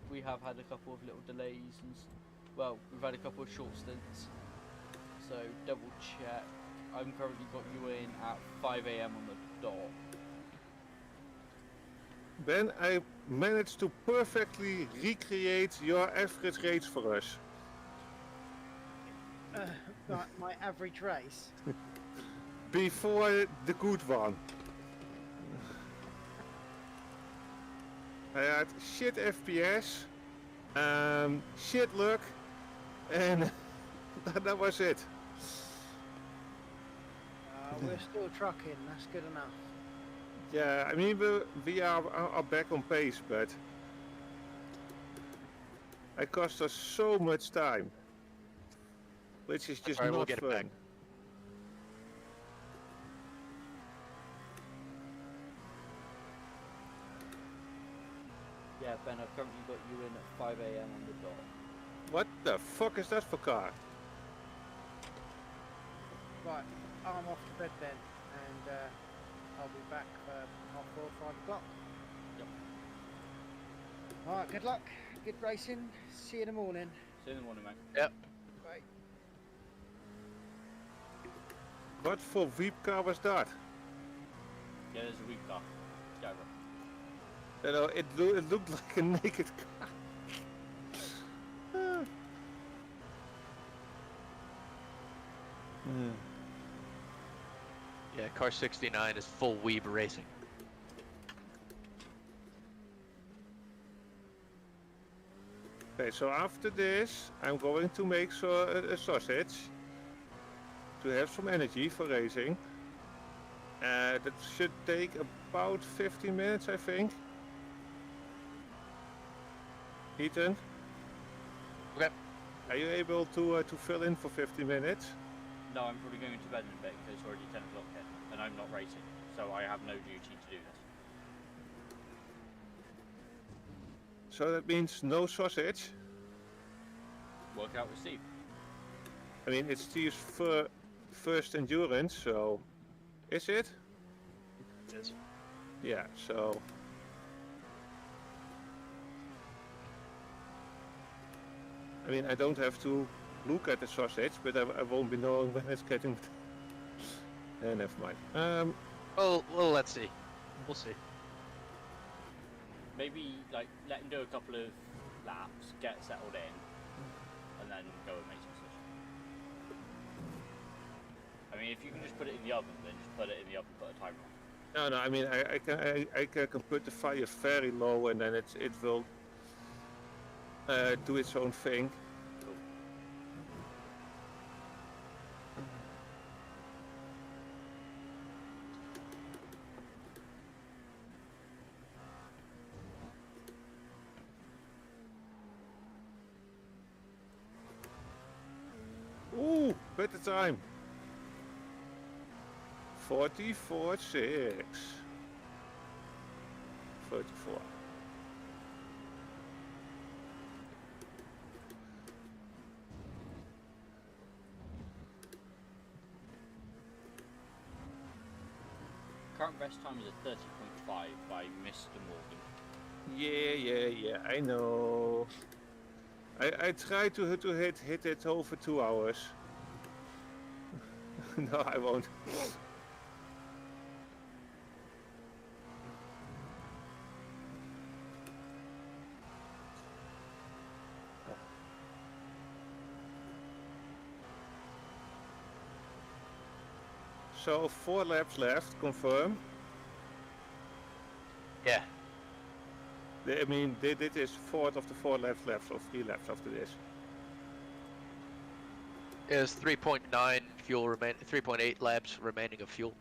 We have had a couple of little delays and well, we've had a couple of short stints. So double check. I'm currently got you in at 5 AM on the dot. Ben, I managed to perfectly recreate your average rates for us. My average race. Before the good one. I had shit FPS, shit luck, and that was it. We're still trucking, that's good enough. Yeah, I mean we are back on pace, but it cost us so much time, which is just Alright, not we'll get it fun. back. Yeah, Ben, I've currently got you in at 5 AM on the dot. What the fuck is that for car? Right, I'm off to bed then, and I'll be back for 4:30, 5 o'clock. Yep. Alright, good luck, good racing, see you in the morning. See you in the morning, mate. Yep. Bye. What for weep car was that? Yeah, there's a weak car. Go over. You know, it looked like a naked car. Yeah, car 69 is full weeb racing. Okay, so after this, I'm going to make a sausage to have some energy for racing. That should take about 15 minutes, I think. Ethan, Okay. Uh, are you able to fill in for 15 minutes? No, I'm probably going to bed in a bit because it's already 10 o'clock here and I'm not racing, so I have no duty to do this. So that means no sausage. Work out with Steve. I mean, it's Steve's first endurance, so is it? It is. Yeah, so I mean, I don't have to look at the sausage, but I won't be knowing when it's getting. Never mind. Well, let's see. We'll see. Maybe like let him do a couple of laps, get settled in, and then go and make some sausage. I mean, if you can just put it in the oven, then just put it in the oven, put a timer on. No, no. I mean, I can put the fire very low, and then it will do its own thing. Cool. Ooh, better time. 44.6. 34. Current best time is a 30.5 by Mr. Morgan. Yeah. I know. I try to hit it over 2 hours. No, I won't. So 4 laps left, confirm. Yeah. I mean, this is 4th of the 4 laps left, so 3 laps after this. Is 3.9 fuel remain 3.8 laps remaining of fuel.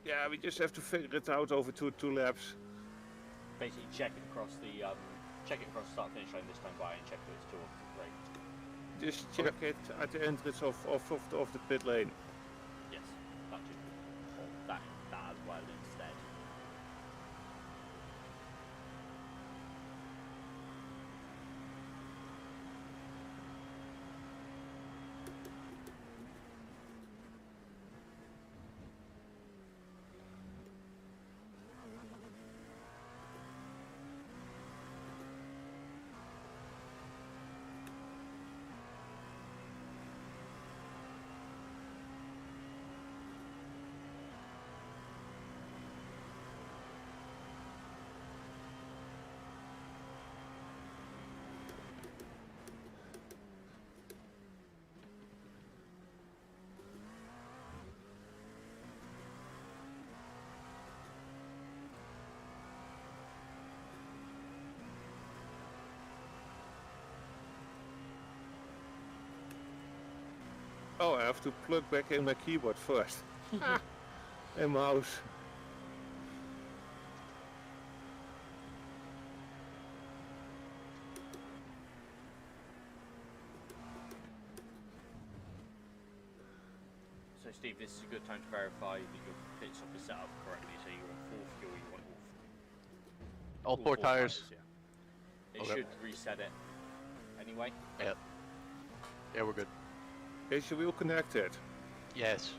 Yeah, we just have to figure it out over two laps. Basically, check it across the start finish line this time by and check that it's 2 off the break. Just check it at the entrance of the pit lane. Yes, that too. Or that as well instead. Oh, I have to plug back in my keyboard first. And mouse. So Steve, this is a good time to verify that your pit stop is set up correctly. So you want 4 fuel, you want All 4 tires. Yeah. It Okay. should reset it anyway. Yeah, we're good. Is your wheel connected? Yes.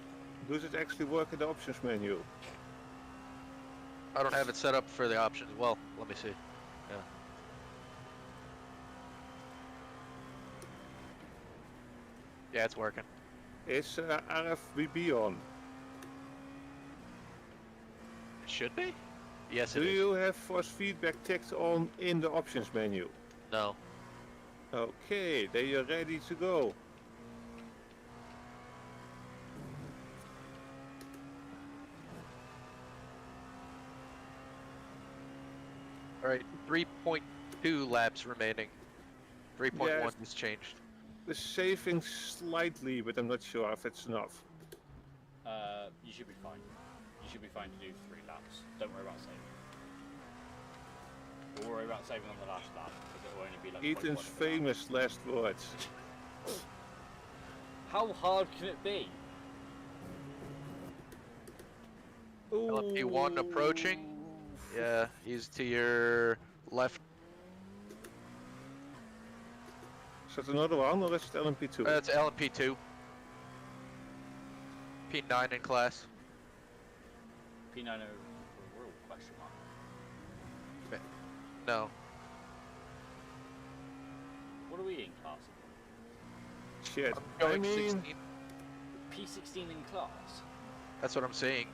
Does it actually work in the options menu? I don't have it set up for the options. Well, let me see. Yeah. Yeah, it's working. Is RFBB on? It should be? Yes, Do it is. you have force feedback ticked on in the options menu? No. Okay, then you're ready to go. Alright, 3.2 laps remaining. 3.1 Yes. has changed. The saving slightly, but I'm not sure if it's enough. You should be fine. You should be fine to do 3 laps. Don't worry about saving. Don't worry about saving on the last lap, because it will only be like Ethan's 0.1 of a lap. famous last words. How hard can it be? LMP1 approaching. Yeah, he's to your left. Is that another one, or is it LMP2? That's LMP2. P9 in class. P9 a real question mark. No. What are we in class? Shit. I'm I going mean, 16. P16 in class? That's what I'm saying.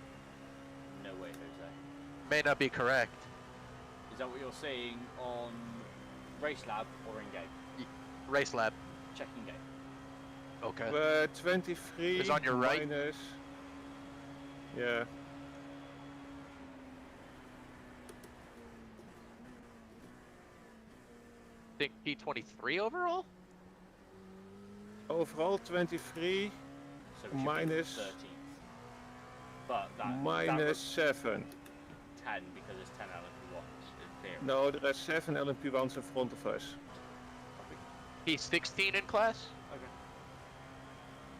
No way, Jose. May not be correct. Is that what you're saying on Race Lab or in game? Race lab. Check in game. Okay. 23 It's on your right. minus... Yeah. think P23 overall. Overall 23 So we should minus be 13th. But that minus 7. 10 because it's 10 LMP1s in theory. No, there are 7 LMP1s in front of us. Copy. P16 in class. Okay.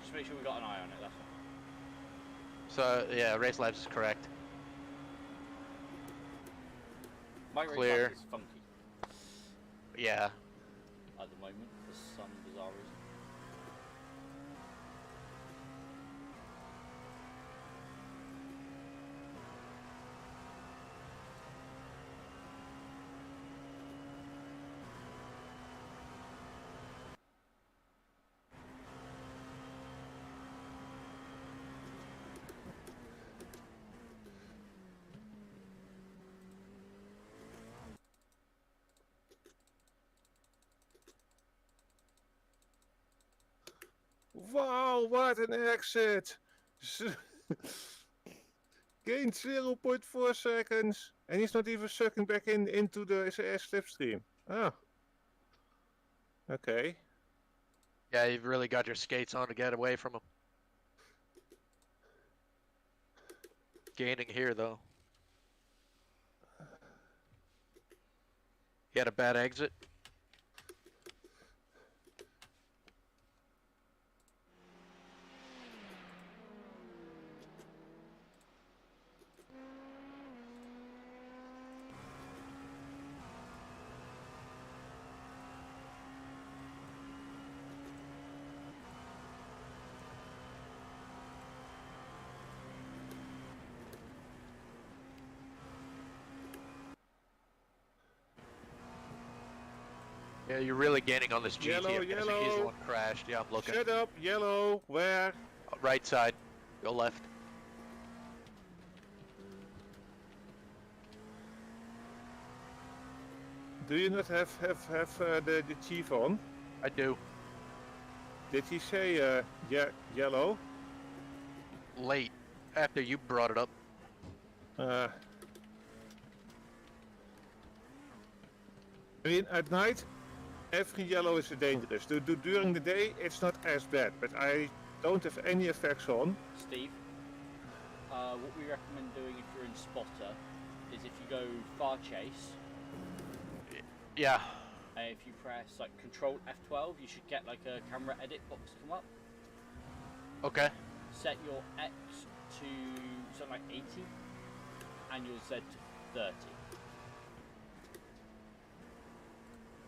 Just make sure we got an eye on it, that's all. So yeah, Race Labs is correct. My race Clear. lab is funky Yeah. at the moment for some bizarre reason. Wow, what an exit! Gained 0.4 seconds, and he's not even sucking back into the SAS slipstream. Ah. Okay. Yeah, you've really got your skates on to get away from him. Gaining here though. He had a bad exit. Yeah, you're really gaining on this GT. Yellow, I'm guessing he's the yellow. one crashed. Yeah, I'm looking. Shut up, yellow. Where? Right side. Go left. Do you not have the chief on? I do. Did he say yellow? Late. After you brought it up. I mean, at night, every yellow is dangerous. During the day, it's not as bad, but I don't have any effects on. Steve, what we recommend doing if you're in spotter is if you go far chase, Yeah. if you press like Control F12, you should get like a camera edit box come up. Okay. Set your X to something like 80 and your Z to 30.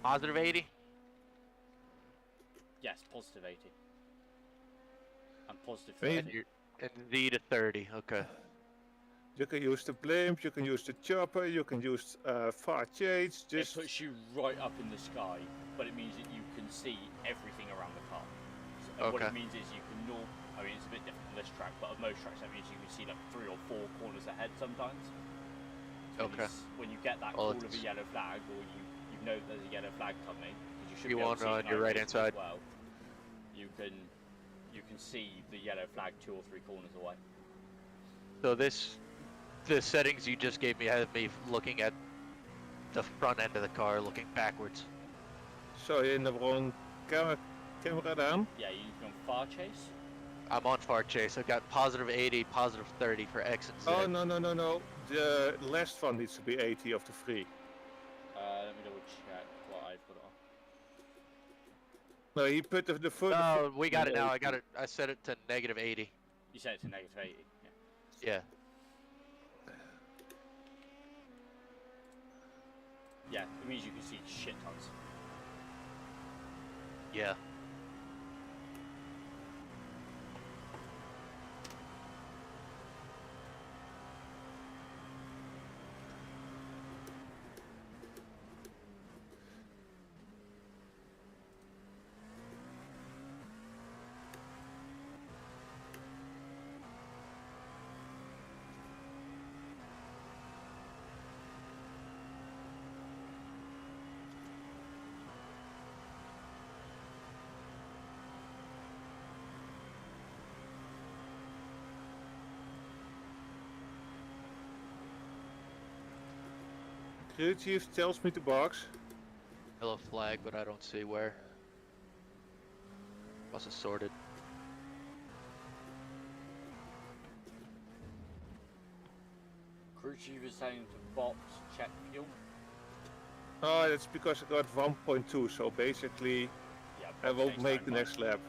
Positive 80. Yes, positive 80. And positive Wait. 30. And Z to 30. Okay. You can use the blimp, you can use the chopper, you can use far chase. It Just puts you right up in the sky, but it means that you can see everything around the car. So, and what Okay. it means is you can I mean, it's a bit different on this track, but on most tracks that means you can see like 3 or 4 corners ahead sometimes. So Okay. when you get that Well, call of a it's- yellow flag, or you know there's a yellow flag coming, because you should You be able want to see it on your in right-hand iRacing as side. well. You can see the yellow flag 2 or 3 corners away. So the settings you just gave me have me looking at the front end of the car, looking backwards. so in the wrong camera down. Yeah, you can far chase. I'm on far chase. I've got positive 80, positive 30 for X and Z. Oh no. The last one needs to be 80 of the 3. Let me double check what I've got on. No, he put the foot. No, we got it now. I got it. I set it to negative 80. You set it to negative 80. Yeah. Yeah. Yeah, it means you can see shit tons. Yeah. Crew chief tells me to box. Yellow flag, but I don't see where. Must have sorted. Crew chief is saying to box check fuel. Oh, that's because I got 1.2, so basically Yeah, I box won't checks make don't the mind. next lap.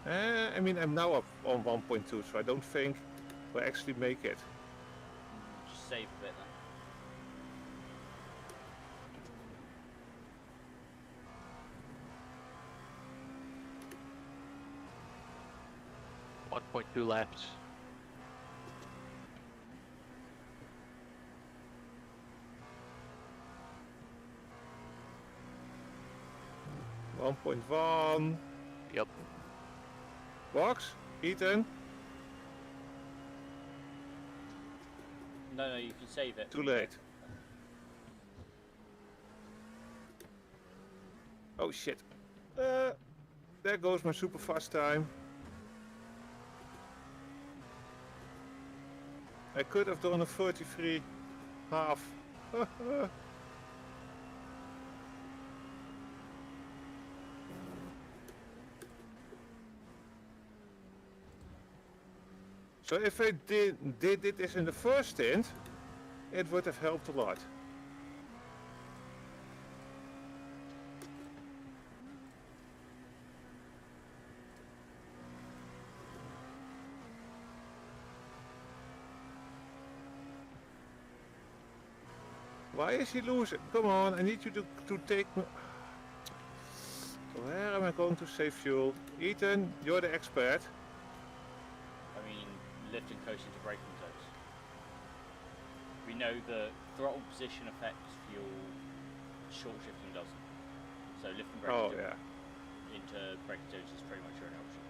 I mean, I'm now up on 1.2, so I don't think we'll actually make it. Just save a bit then. One 1.2 laps. One 1.1. Yep. Box? Ethan? No, you can save it. Too late. Oh shit. There goes my super fast time. I could have done a 33 half. So if I did this in the first stint, it would have helped a lot. Why is he losing? Come on, I need you to take me. Where am I going to save fuel? Ethan, you're the expert. I mean, lift and coast into braking zones. We know that throttle position affects fuel, short shifting doesn't. So lift and braking Oh yeah. into braking zones is pretty much your only option.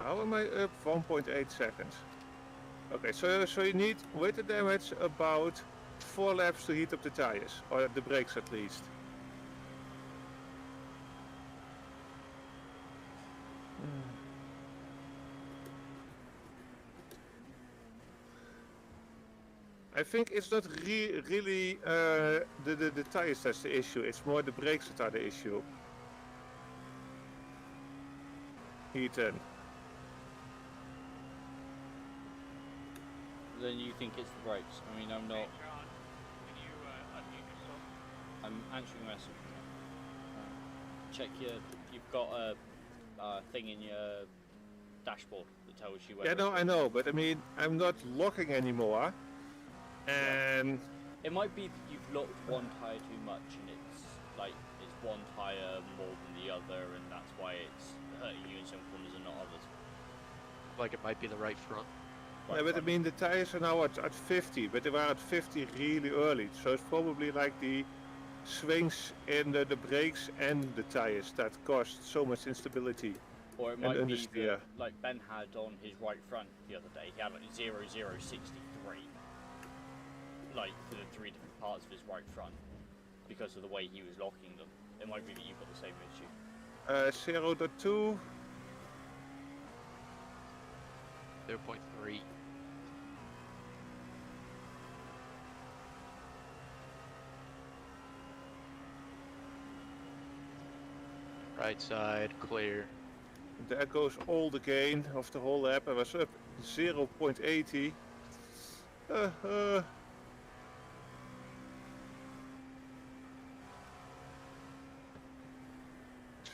How am I up 1.8 seconds? Okay, so you need with the damage about 4 laps to heat up the tires, or the brakes at least. I think it's not really the tires that's the issue, it's more the brakes that are the issue. Ethan. Then you think it's the brakes. I mean, I'm not. John, can you unmute yourself? I'm answering a message. Check you've got a thing in your dashboard that tells you whether. Yeah, no, I know, but I mean, I'm not locking anymore. And It might be that you've locked one tyre too much, and it's one tyre more than the other, and that's why it's hurting you in some corners and not others. Like it might be the right front. yeah, but I mean, the tires are now at 50, but they were at 50 really early, so it's probably like the swings in the brakes and the tires that caused so much instability. Or it and might be understeer. that, like Ben had on his right front the other day, he had like 0063, like for the 3 different parts of his right front, because of the way he was locking them. It might be that you've got the same issue. 0.2. 0.3. Right side, clear. There goes all the gain of the whole lap. I was up 0.80.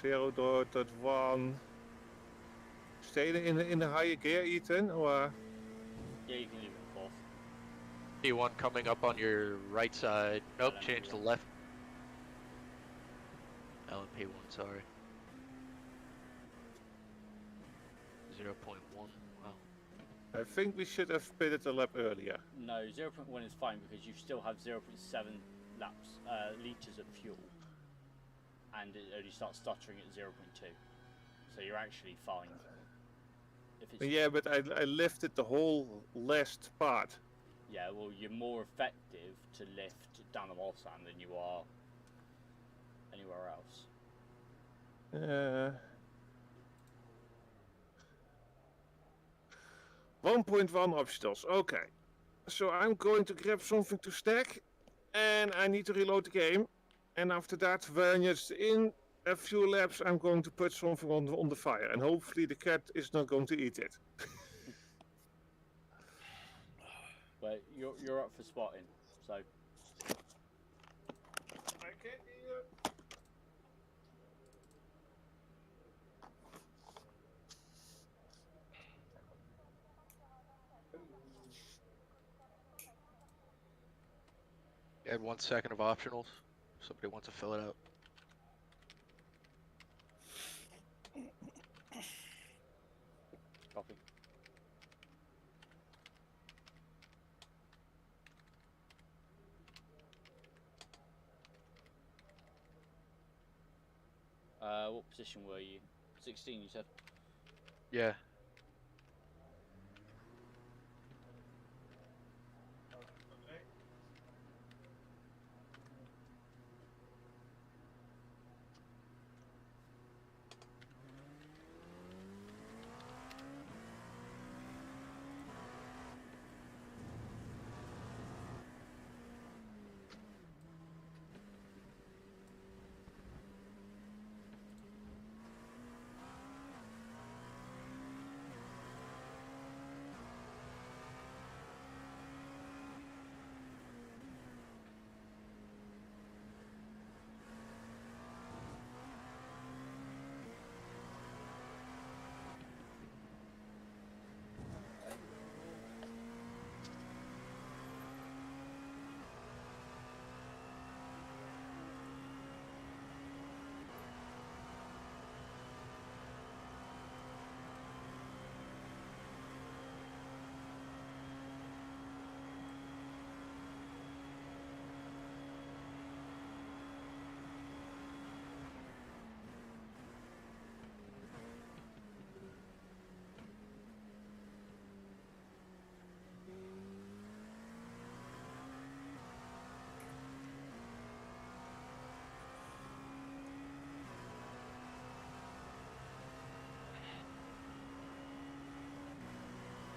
0.1. Stay in the higher gear, Ethan, or Yeah, you can leave it in fourth. P1 coming up on your right side. Nope, LMP1. change to left. LMP1, sorry. 0.1, wow. I think we should have pitted the lap earlier. No, 0.1 is fine because you still have 0.7 laps, litres of fuel, and it only starts stuttering at 0.2. So you're actually fine. If it's, Yeah, but I lifted the whole last part. yeah, well, you're more effective to lift down the wall stand than you are anywhere else. Uh, 1.1 obstacles. Okay. So I'm going to grab something to stack, and I need to reload the game. And after that, when it's in a few laps, I'm going to put something on the fire, and hopefully the cat is not going to eat it. But you're up for spotting, so I can't hear. Add 1 second of optionals. Somebody wants to fill it out. copy. What position were you? 16, you said. Yeah.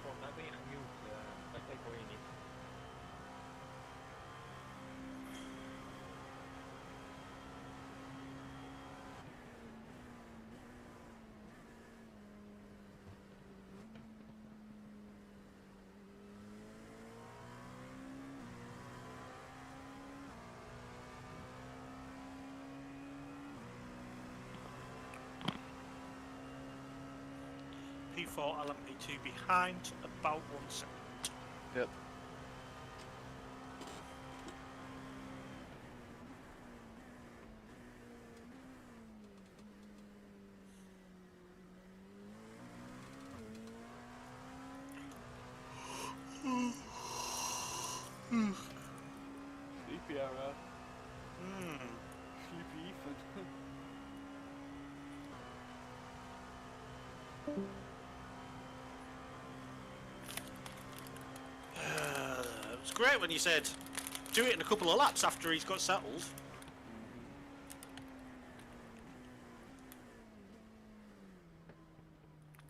Bon, dan ben je gemute bij Teco hier niet. P4 LMP2 behind, about 1 second. Yep. Sleepy era. Hmm. Sleepy Ethan. It was great when you said do it in a couple of laps after he's got settled.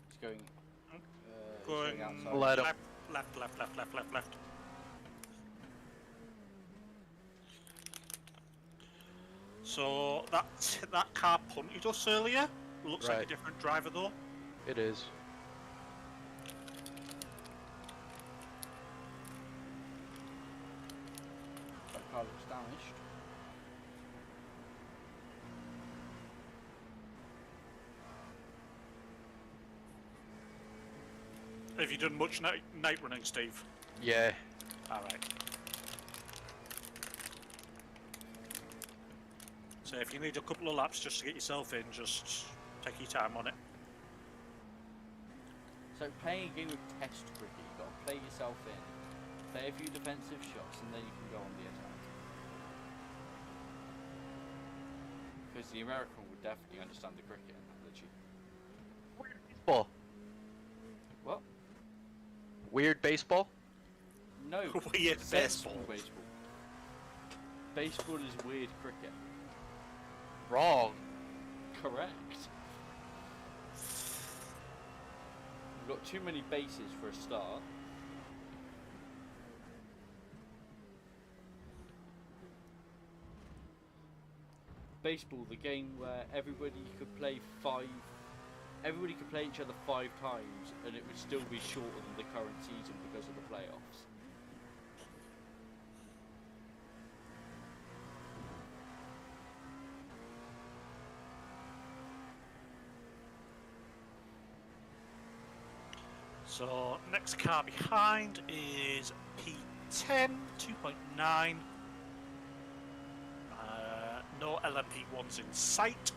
It's going. Going It's outside. Let him. left. So that car punted us earlier. Looks like a Right. different driver though. It is. That car looks damaged. Have you done much night running, Steve? Yeah. Alright. So if you need a couple of laps just to get yourself in, just take your time on it. So playing a game of test cricket, you've got to play yourself in, play a few defensive shots, and then you can go on the attack. Because the American would definitely understand the cricket analogy. Baseball. What? Weird baseball. No. Weird sensible baseball. baseball. Baseball is weird cricket. Wrong. Correct. We've got too many bases for a start. Baseball, the game where everybody could play each other 5 times, and it would still be shorter than the current season because of the playoffs. So next car behind is P10 2.9. No LMP1s in sight.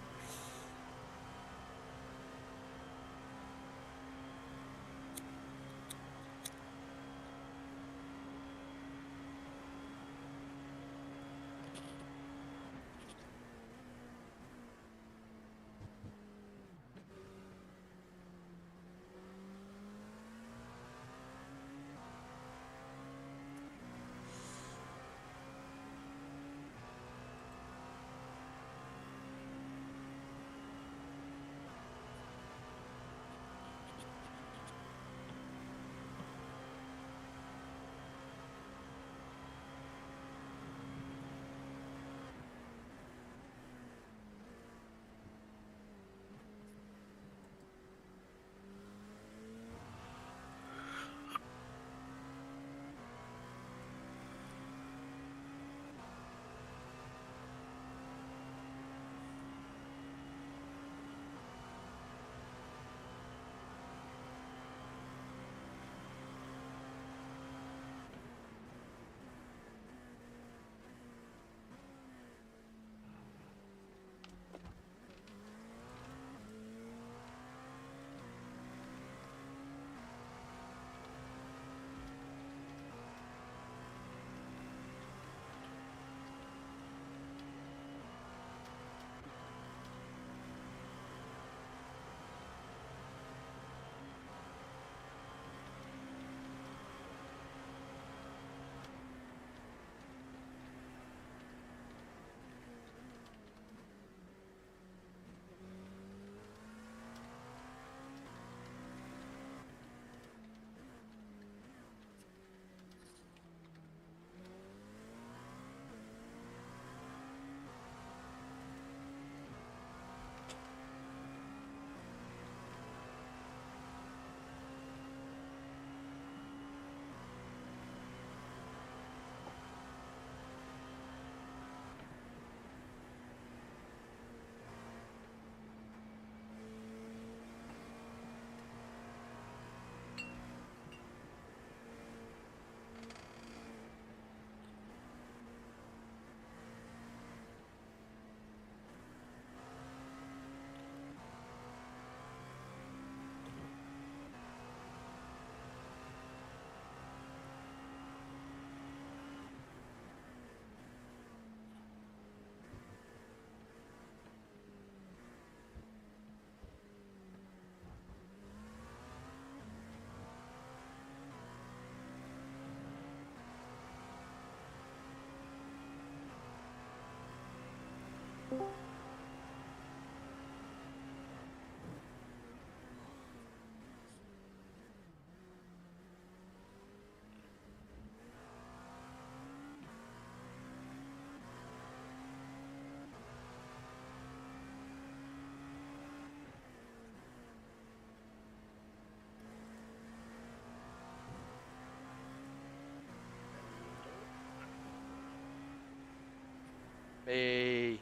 Hey.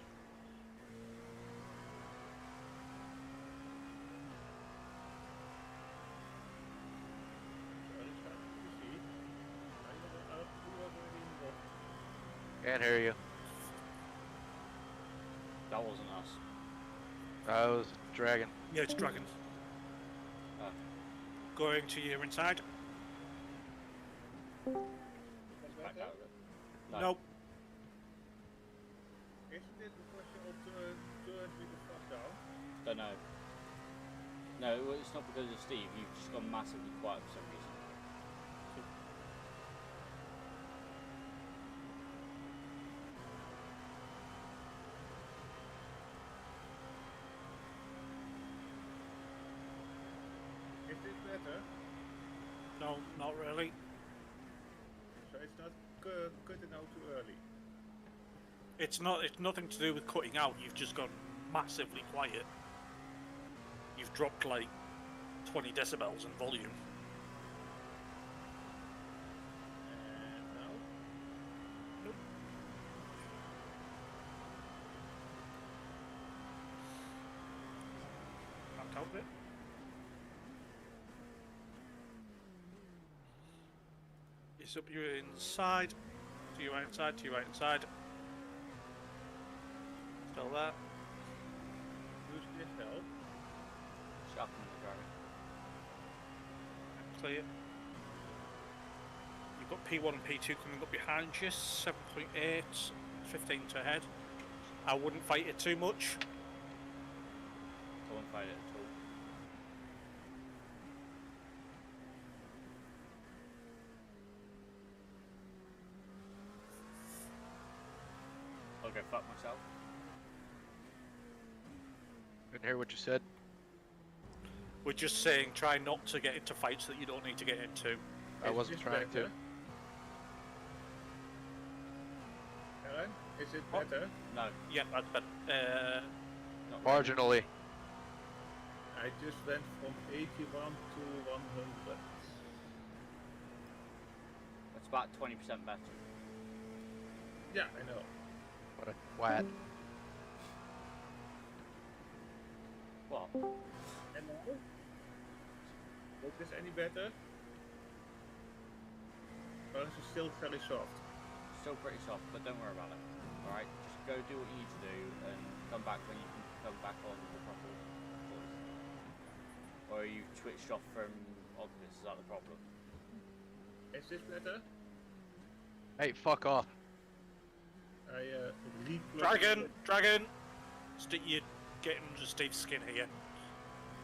Can't hear you. That wasn't us. I was dragging. Yeah, it's Dragon. Ah. Going to your inside. Back out of it. No. Nope. Isn't it because you turned with the fuck down? Don't know. No, it's not because of Steve. You've just gone massively quiet for some reason. No, not really. So it's not cutting out too early. It's not. It's nothing to do with cutting out. You've just gone massively quiet. You've dropped like 20 decibels in volume. And now? Nope. Can't help it. It's up your inside. To your right inside. To your right inside. Still there. Use this help. Sharpen the driving. Clear. You've got P1 and P2 coming up behind you. 7.8, 15 to ahead. I wouldn't fight it too much. I won't fight it at all. I'll go fuck myself. Couldn't hear what you said. We're just saying try not to get into fights that you don't need to get into. I Is wasn't this trying better? to. Alan, is it What? better? No, Yeah, that's better. not really. Marginally. I just went from 81 to 100. It's about 20% better. Yeah, I know. What a twat. What? And now? Is this any better? Or is it still very soft? Still pretty soft, but don't worry about it. Alright? Just go do what you need to do and come back when you can come back on the proper voice. Or you switched off from Oculus, is that the problem? Is this better? Hey, fuck off. I replugged Dragon! it. Dragon! You're getting under Steve's skin here.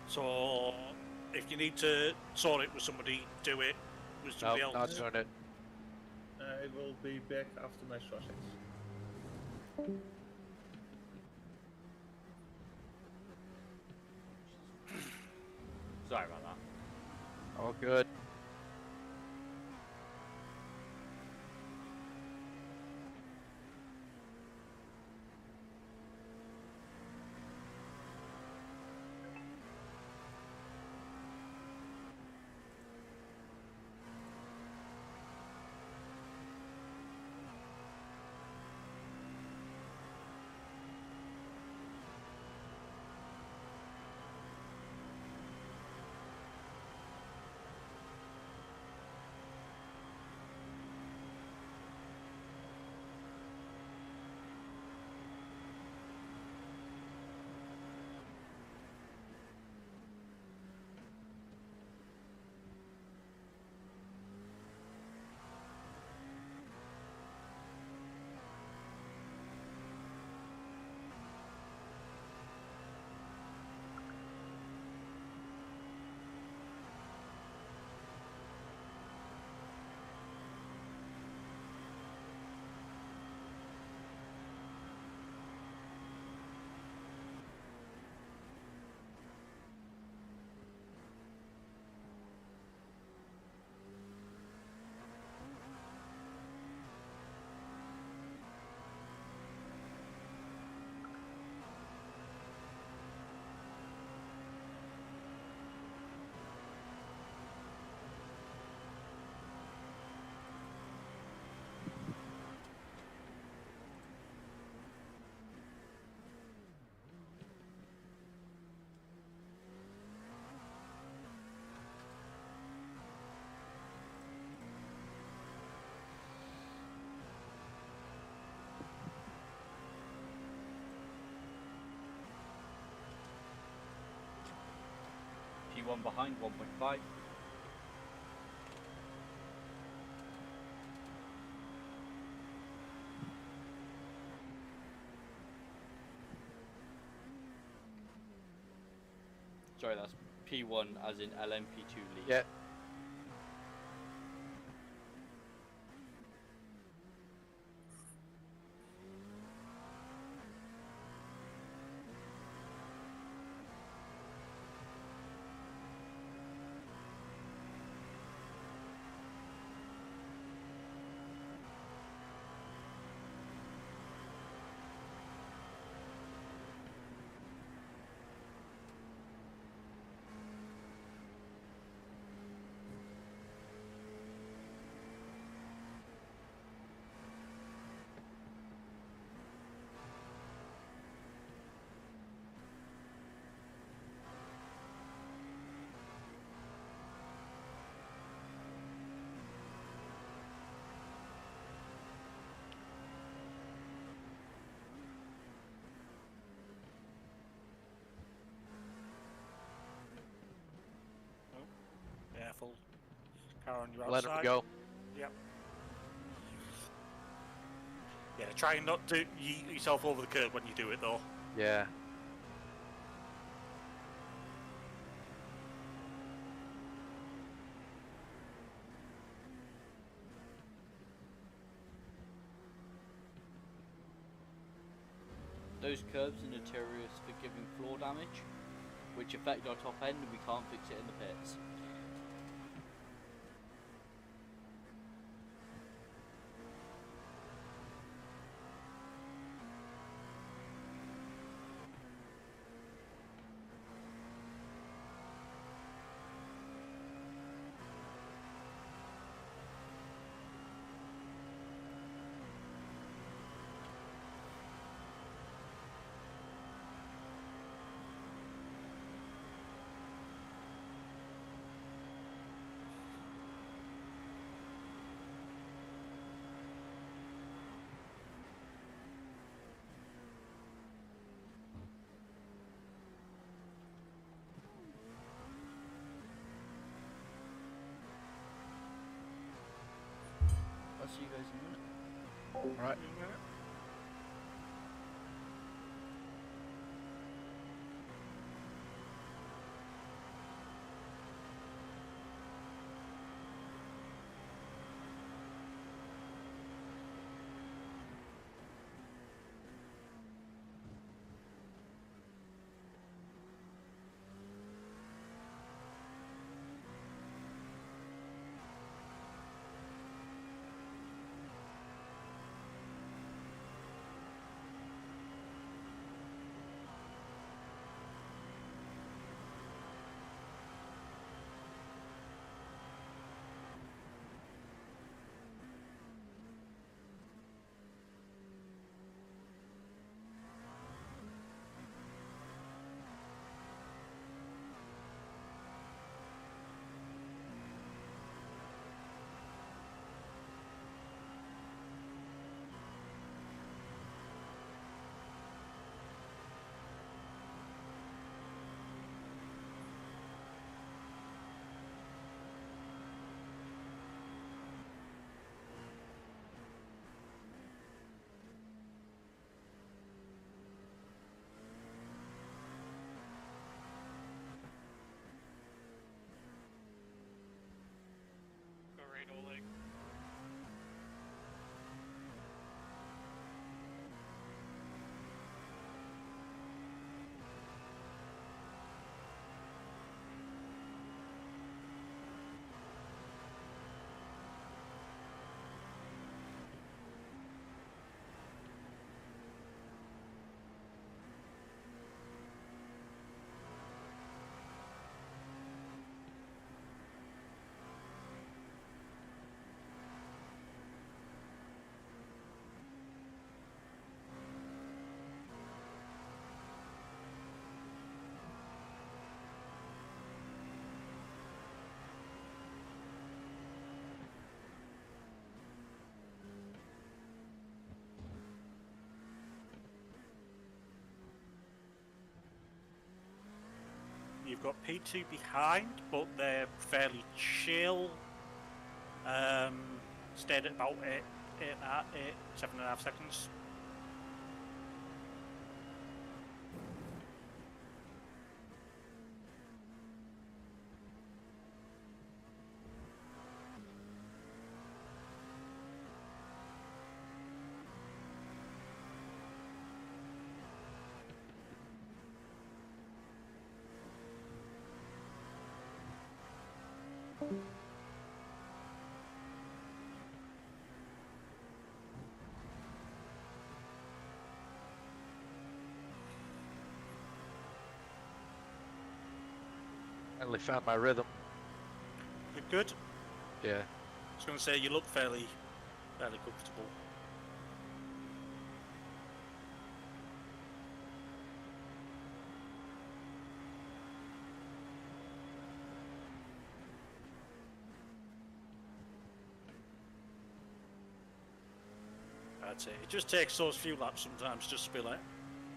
So, if you need to sort it with somebody, do it with somebody Nope, not else. doing it. I will be back after my sausage. Sorry about that. All good. P1 behind, 1.5. Sorry, that's P1 as in LMP2 lead. Yeah. car on your Let outside. him go. Yep. Yeah, try and not to yeet yourself over the curb when you do it though. Yeah. Those curbs are notorious for giving floor damage, which affect our top end and we can't fix it in the pits. I'll see you guys in a minute. Right. Go right, Oleg. You've got P2 behind, but they're fairly chill. Stayed at about 7.5 seconds. Finally found my rhythm. Good. Yeah. I was going to say you look fairly comfortable. I'd say it just takes those few laps sometimes just to be like,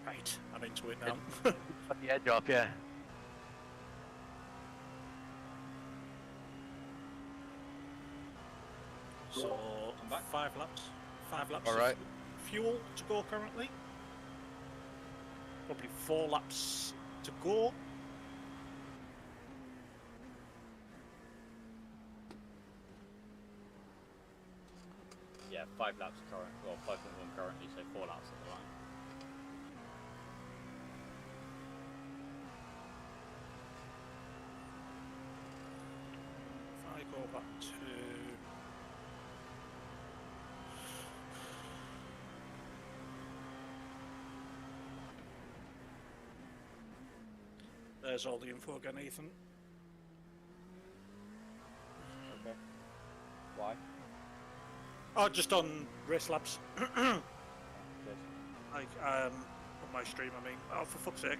right, I'm into it now. Put the edge off, yeah. So I'm back. 5 laps. 5 laps All of right. fuel to go currently. Probably 4 laps to go. Yeah, 5 laps current, well, 5.1 currently, so 4 laps at the line. If I go back to... There's all the info again, Ethan. Okay. Why? Oh, just on Race Labs. Cheers. Like, on my stream, I mean. Oh, for fuck's sake.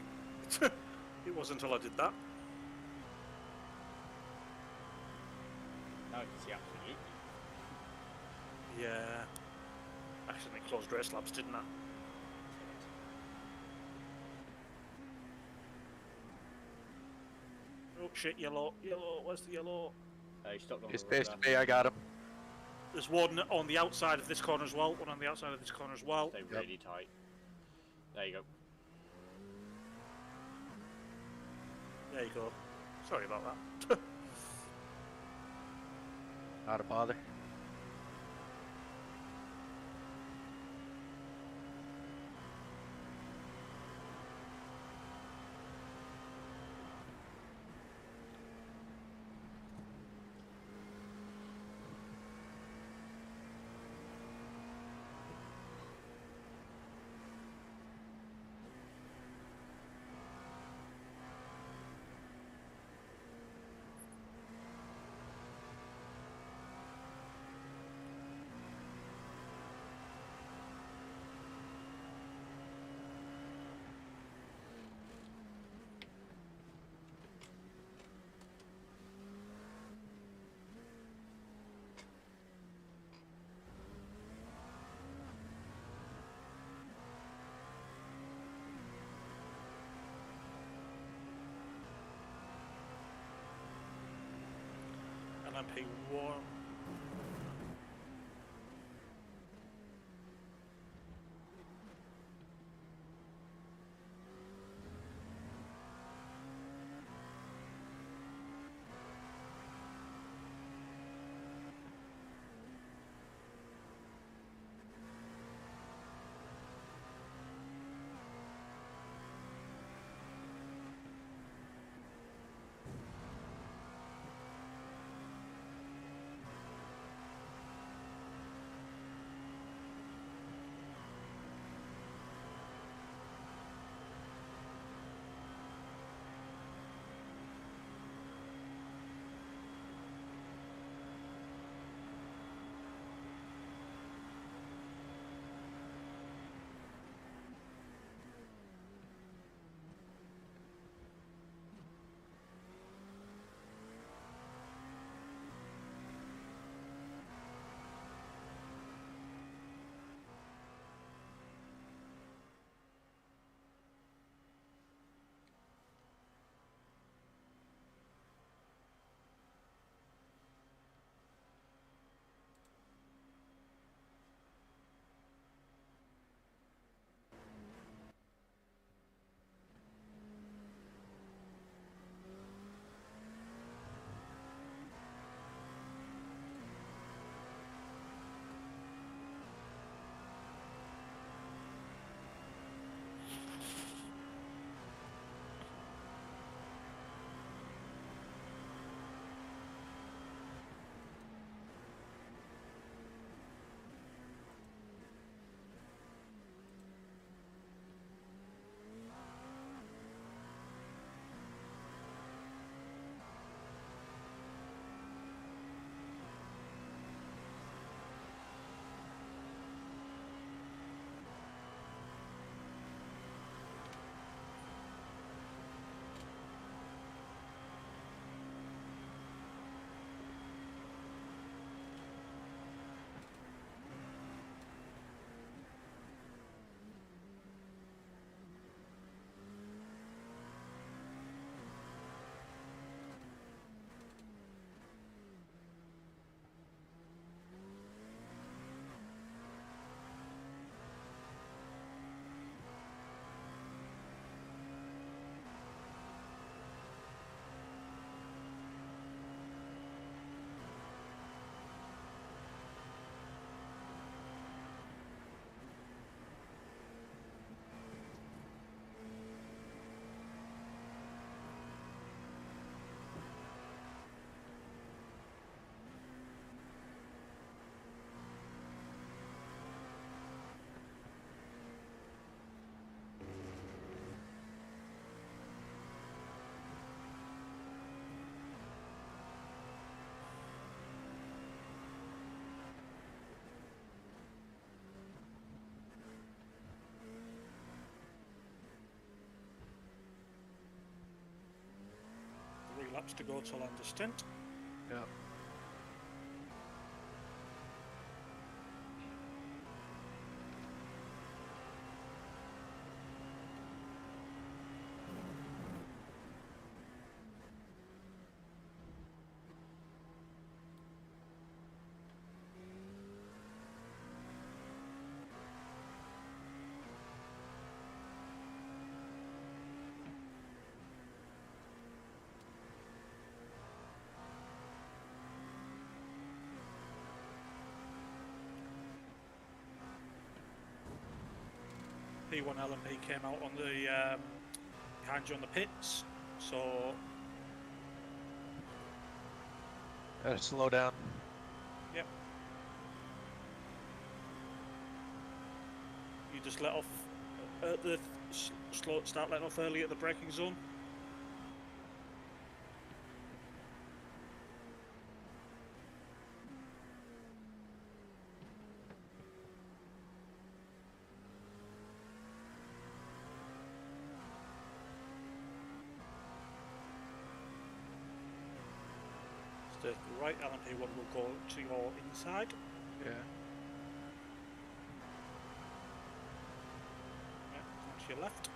It wasn't until I did that. Now I can see absolutely. Yeah. Accidentally closed Race Labs, didn't I? Oh shit, yellow. Yellow, where's the yellow? He stopped on He's the road pissed there. me. I got him. There's one on the outside of this corner as well. One on the outside of this corner as well. Stay really tight. There you go. There you go. Sorry about that. Not a bother. LMP1. laps to go till end of stint. Yeah. P1 LMP came out on the behind you on the pits, so Gotta slow down. yep. You just let off at the start letting off early at the braking zone. The right LMP1 will go to your inside. Yeah. Yeah, to your left.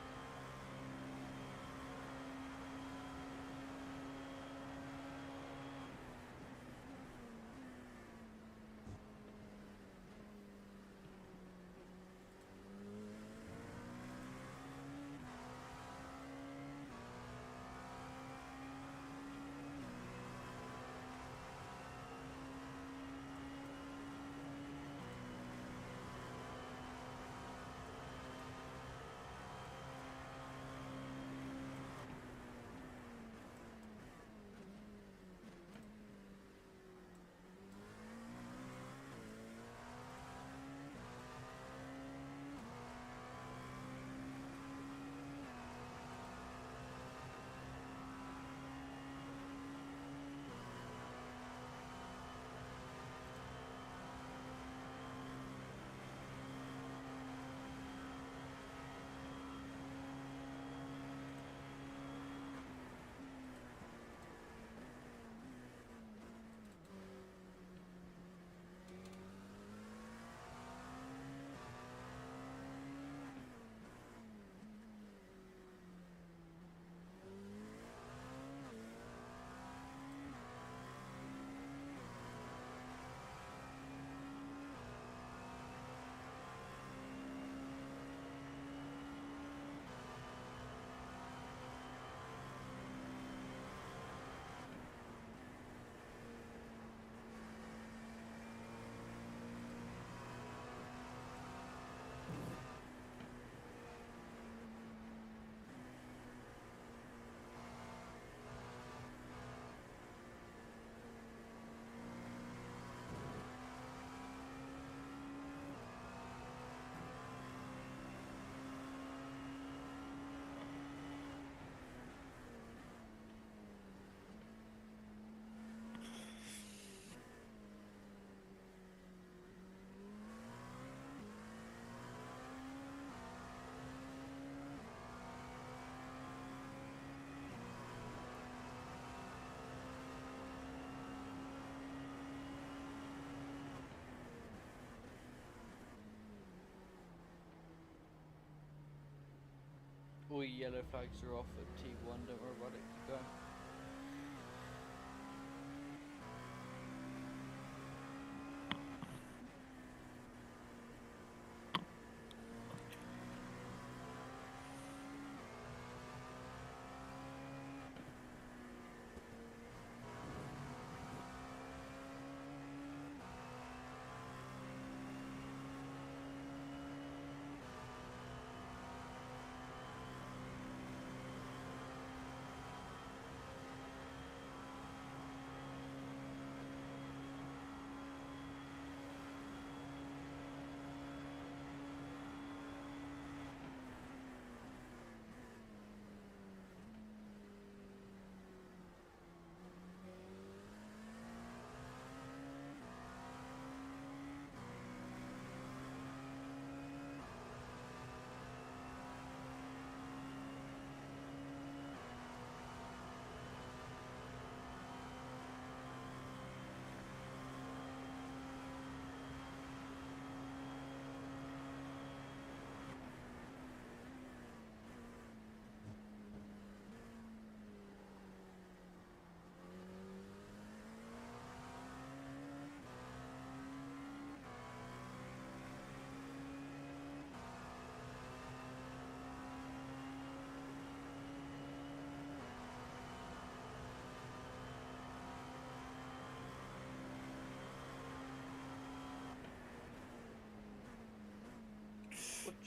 All your yellow flags are off at T1, don't worry about it, keep going.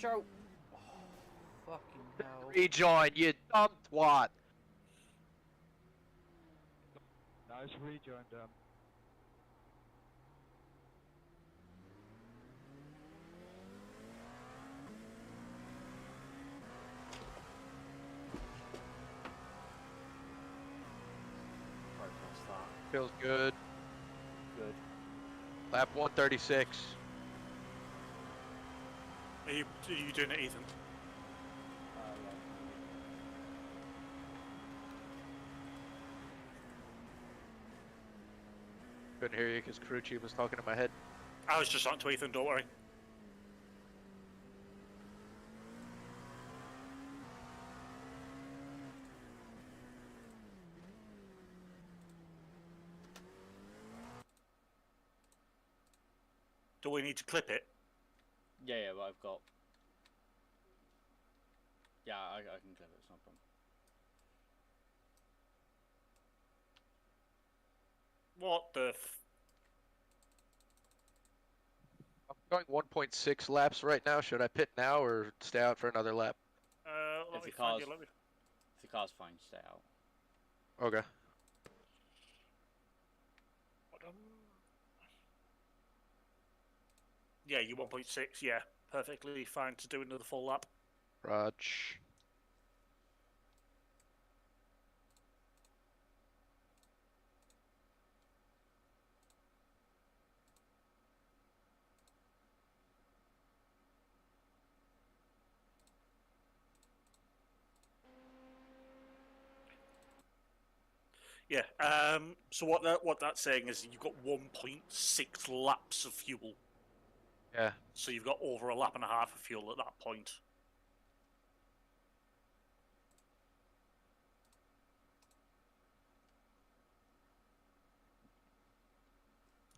Show. Oh, fucking hell. Rejoin, you dumb twat. Nice rejoin, them. Protest that. Feels good. Good. Lap 136. Are you doing it, Ethan? Couldn't hear you because Carucci was talking in my head. I was just on to Ethan, don't worry. Do we need to clip it? Yeah, but I've got. Yeah, I can clip it, it's no problem. What the I'm going 1.6 laps right now. Should I pit now or stay out for another lap? let If me the find car's, you, let me... if the car's fine, stay out. Okay. Yeah, you 1.6, yeah. Perfectly fine to do another full lap. Raj. Yeah, so what that's saying is you've got 1.6 laps of fuel. Yeah. So you've got over a lap and a half of fuel at that point.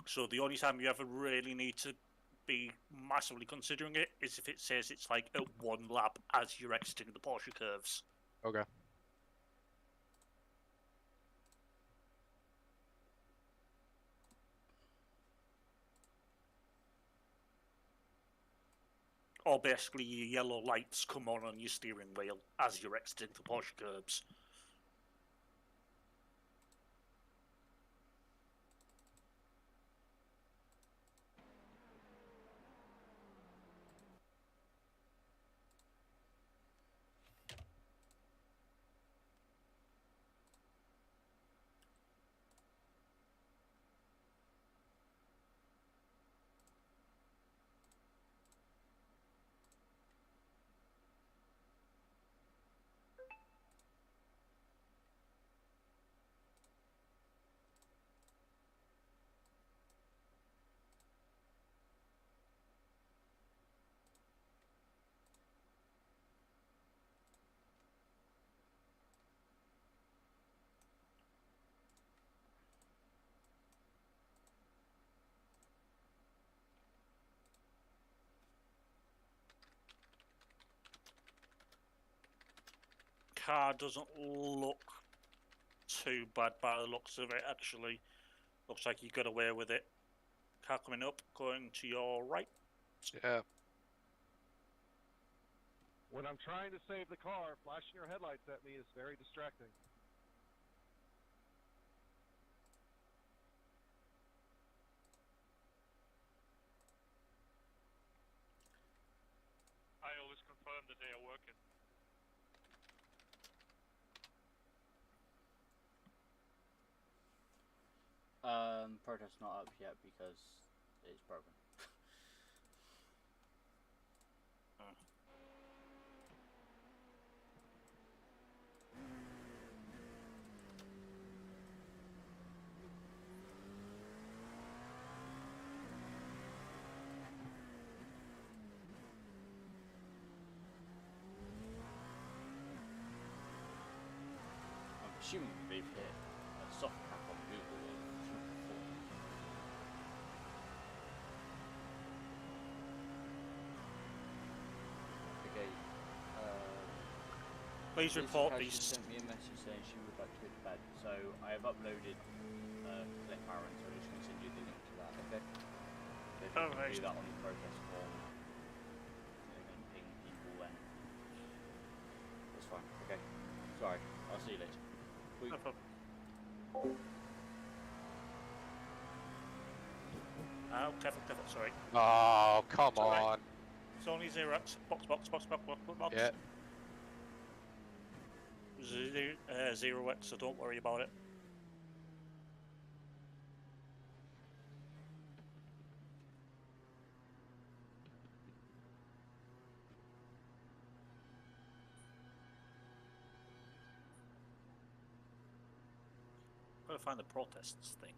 So the only time you ever really need to be massively considering it is if it says it's like at 1 lap as you're exiting the Porsche curves. Okay. Or basically your yellow lights come on your steering wheel as you're exiting the Porsche curbs. Car doesn't look too bad by the looks of it, actually. Looks like you got away with it. Car coming up, going to your right. Yeah. When I'm trying to save the car, flashing your headlights at me is very distracting. I always confirm that they are working. Protest not up yet because it's broken. I'm assuming they've hit a soft cap on Google before. Okay. Please report She these. sent me a message saying she would like to go to bed, so I have uploaded clip Aaron, so I'm just going to send you the link to that, okay? So if you can Alright. do that on the protest form, they're going to ping No problem. Oh, careful, careful, sorry. Oh, come It's all right. on. It's only 0x. Box, box, box, box, box, box. Yeah. 0x, so don't worry about it. Gotta find the protests thing.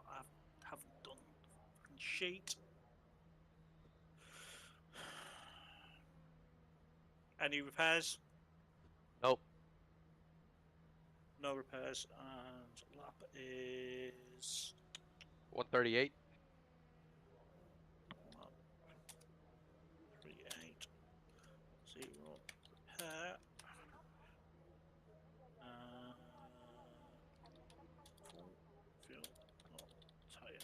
I haven't done the fucking sheet. Any repairs? Nope. No repairs. And lap is 138. 38. 0 repair. Full fuel, not tire.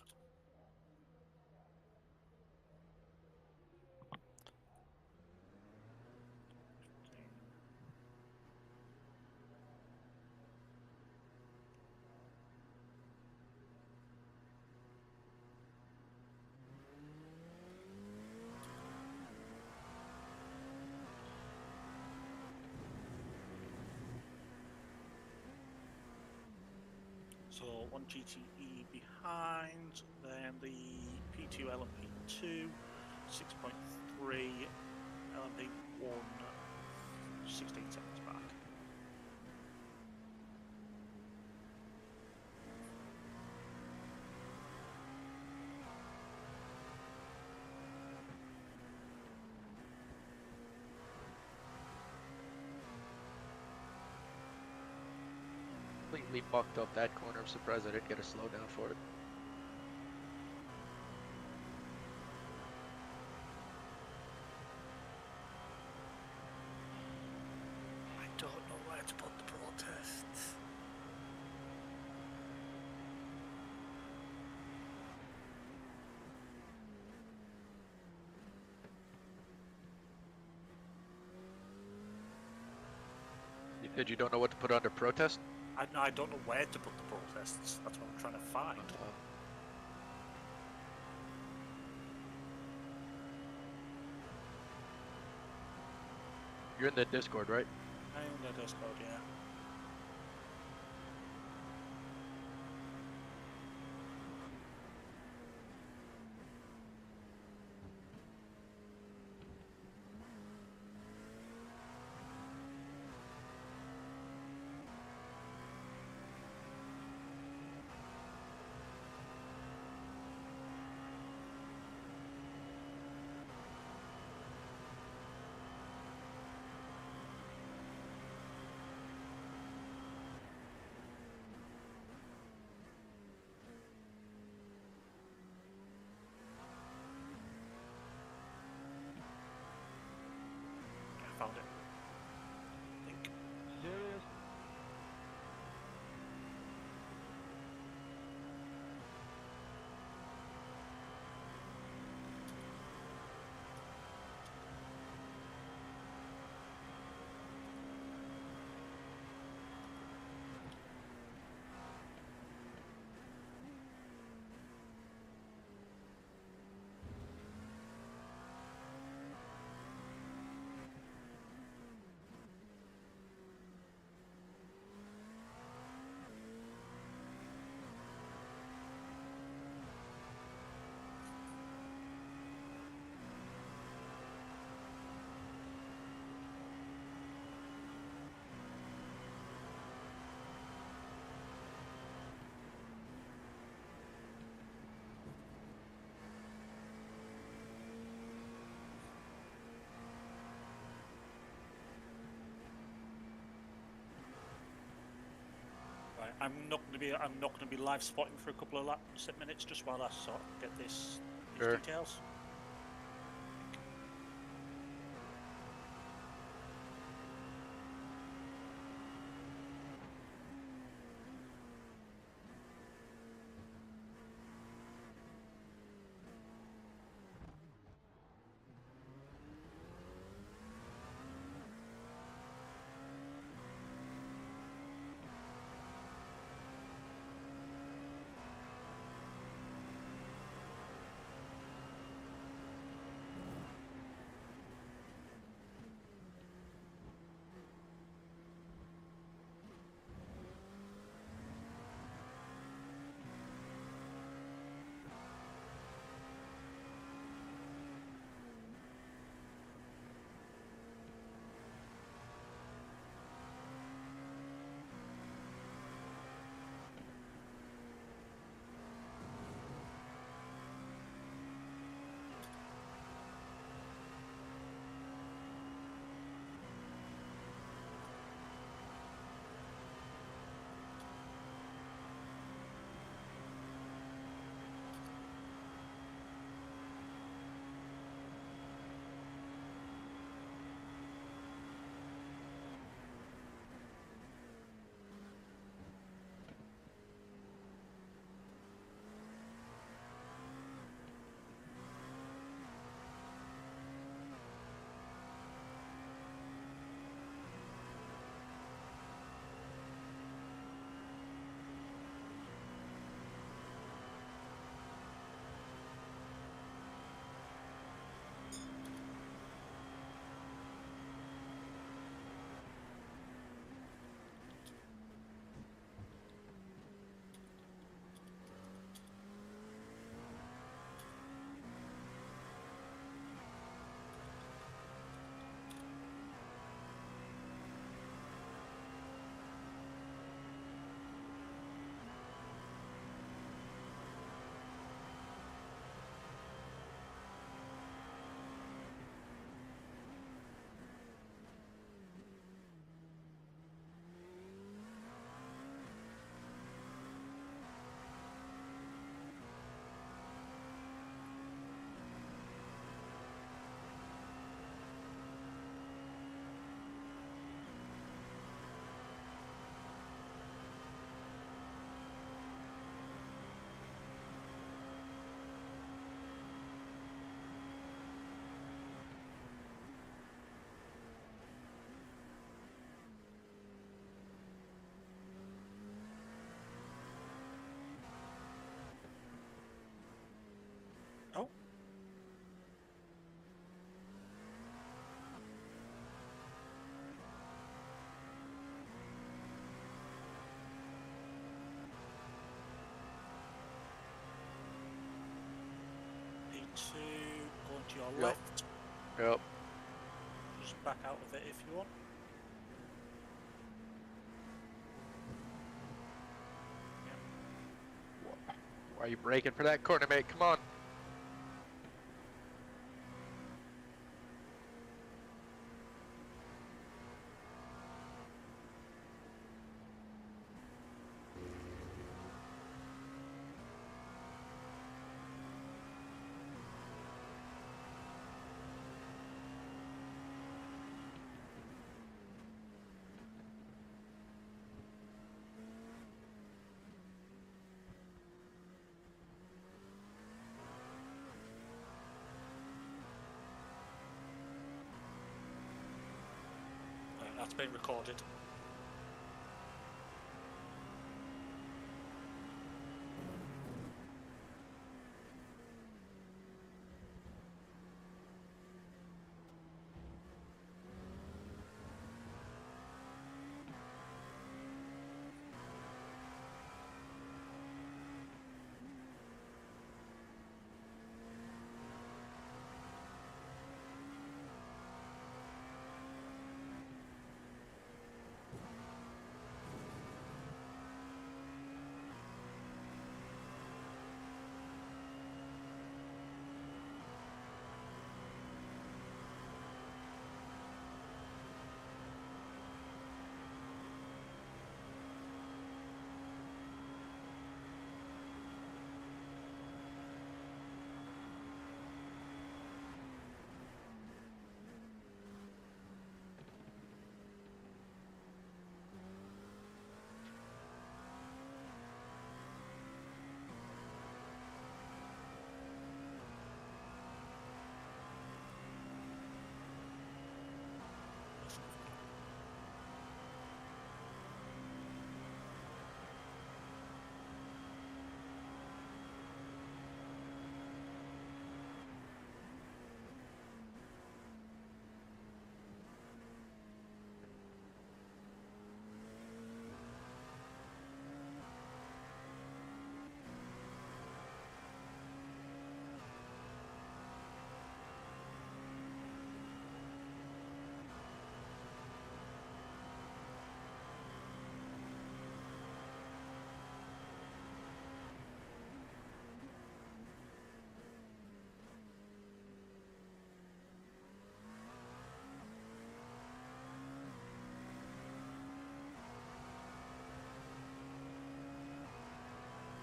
So 1 GTE behind, then the P2 LMP2, 6.3, LMP1, 16 seconds back. Completely mucked up that corner. I'm surprised I didn't get a slowdown for it. I don't know where to put the protests. You said you don't know what to put under protest? I don't know where to put the protests. That's what I'm trying to find. You're in the Discord, right? I'm in the Discord, yeah. I found it. I think. Serious? Right, I'm not going to be live spotting for a couple of minutes just while I sort of get these Sure. details. to your Yep. left. Yep. Just back out of it if you want. Why are you braking for that corner, mate? Come on. Right, that's been recorded.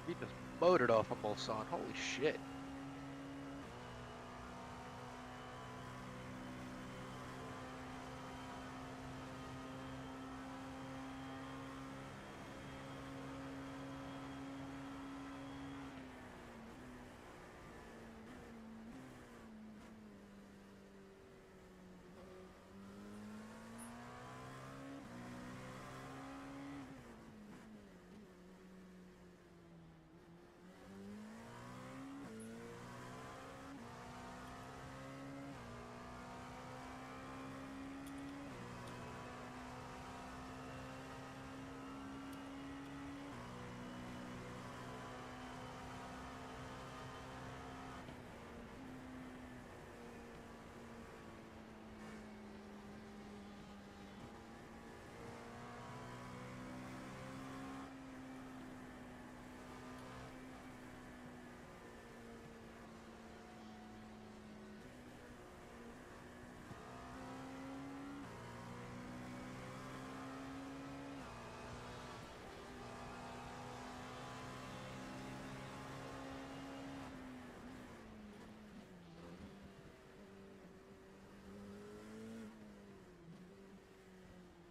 He just motored off a Mulsanne. Holy shit.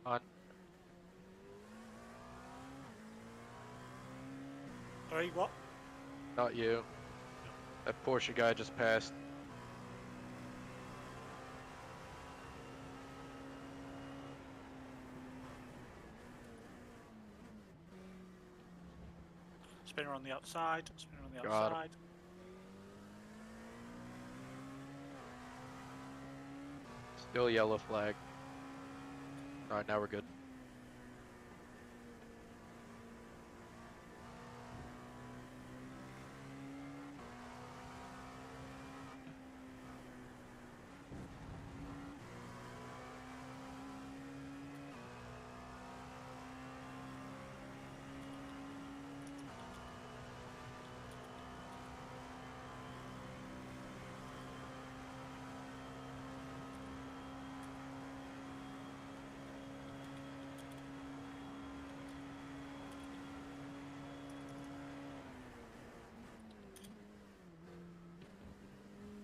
On. Sorry, what? Not you. That Porsche guy just passed. Spinner on the outside. Spinner on the Got him. outside. Still yellow flag. Alright, now we're good.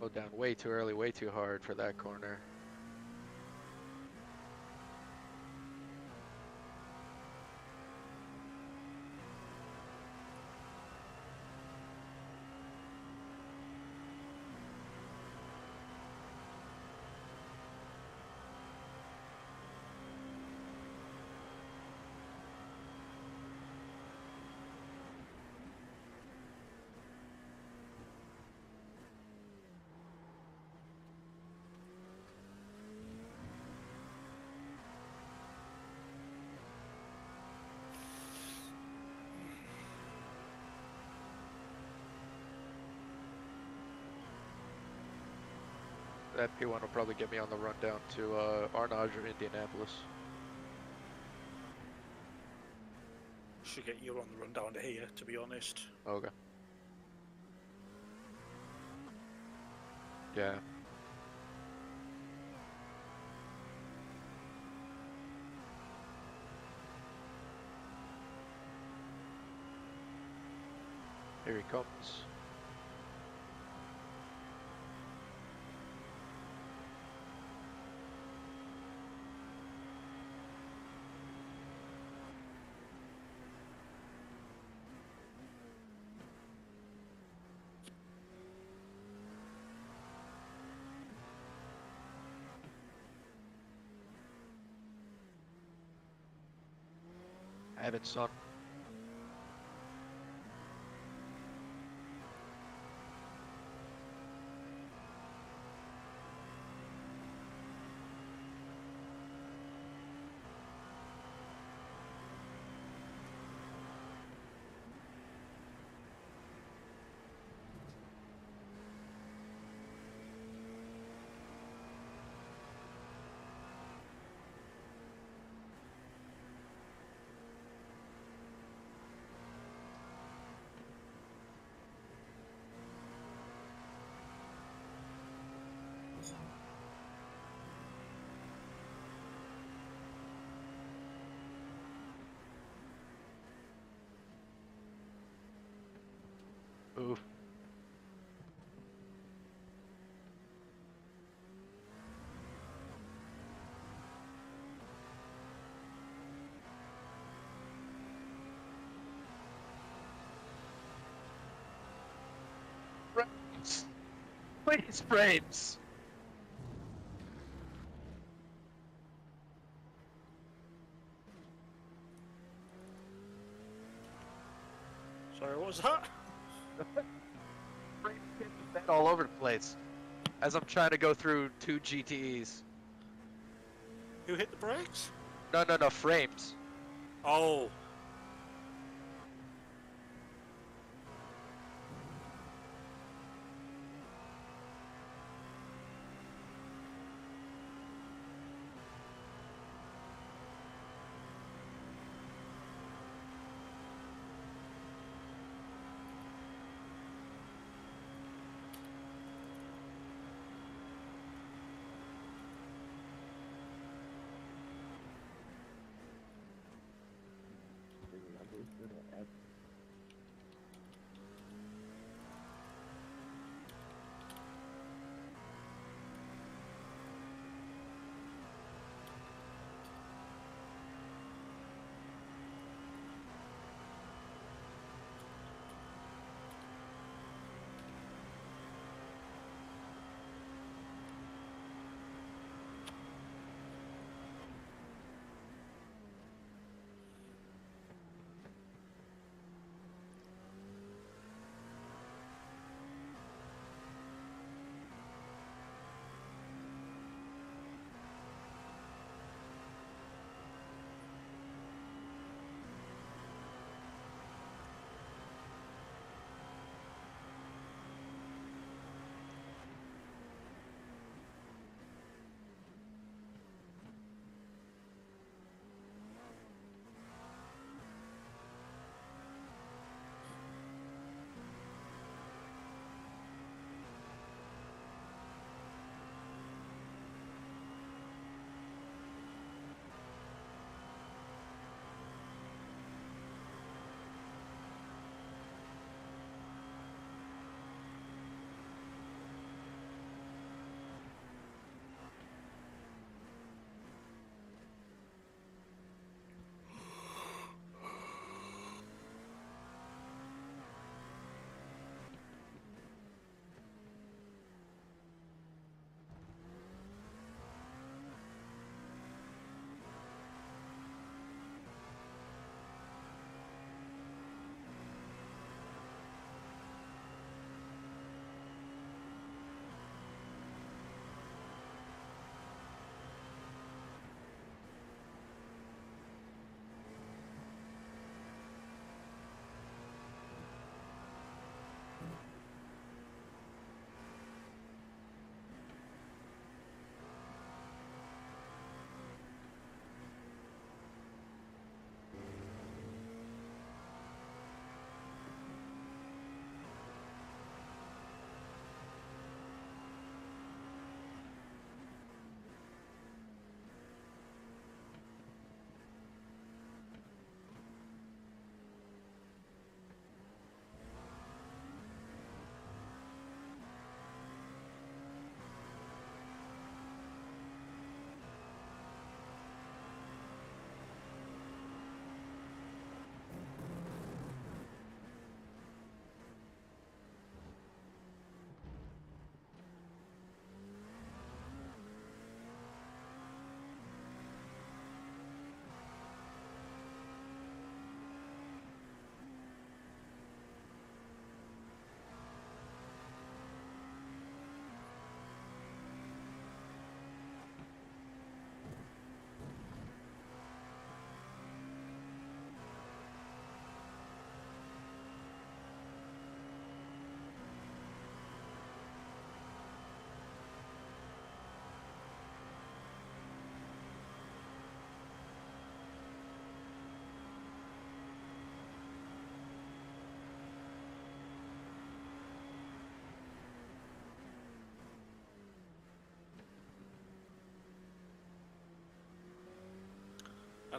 Slowed down way too early, way too hard for that corner. That P1 will probably get me on the run down to Arnage or Indianapolis. Should get you on the run down to here, to be honest. Okay. Yeah. Here he comes. Have it, son. Oof. Frames. Please, frames. Sorry, what was that? Frames getting bent all over the place as I'm trying to go through 2 GTEs. Who hit the brakes? No, frames. Oh.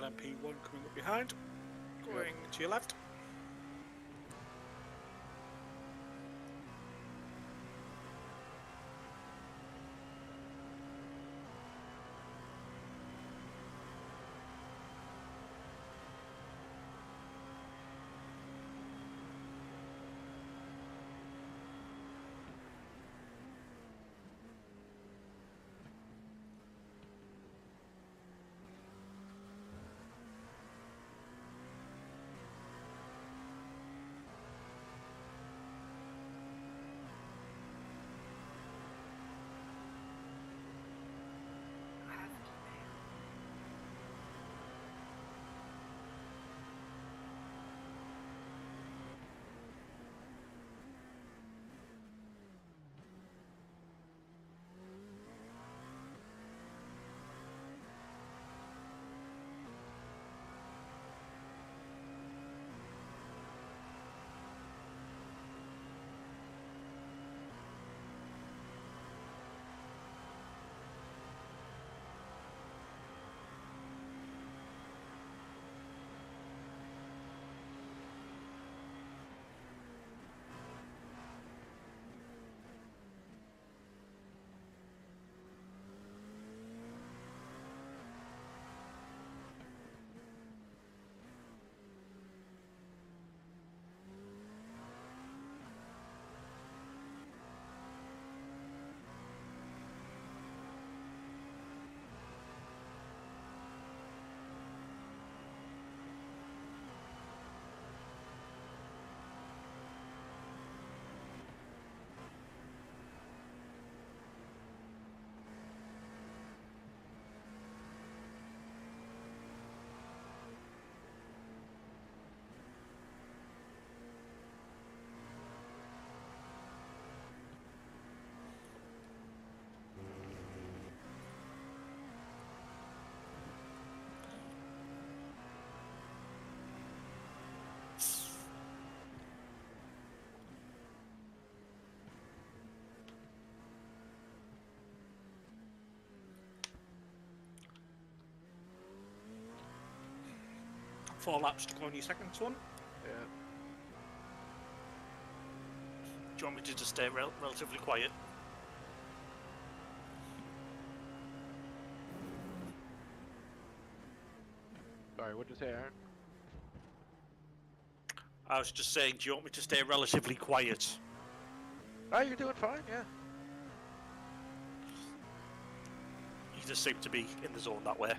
LMP1 coming up behind, going to your left. Four laps to go on your second one. Yeah. Do you want me to just stay relatively quiet? Sorry, what'd you say, Aaron? I was just saying, do you want me to stay relatively quiet? Oh, you're doing fine, yeah. You just seem to be in the zone that way.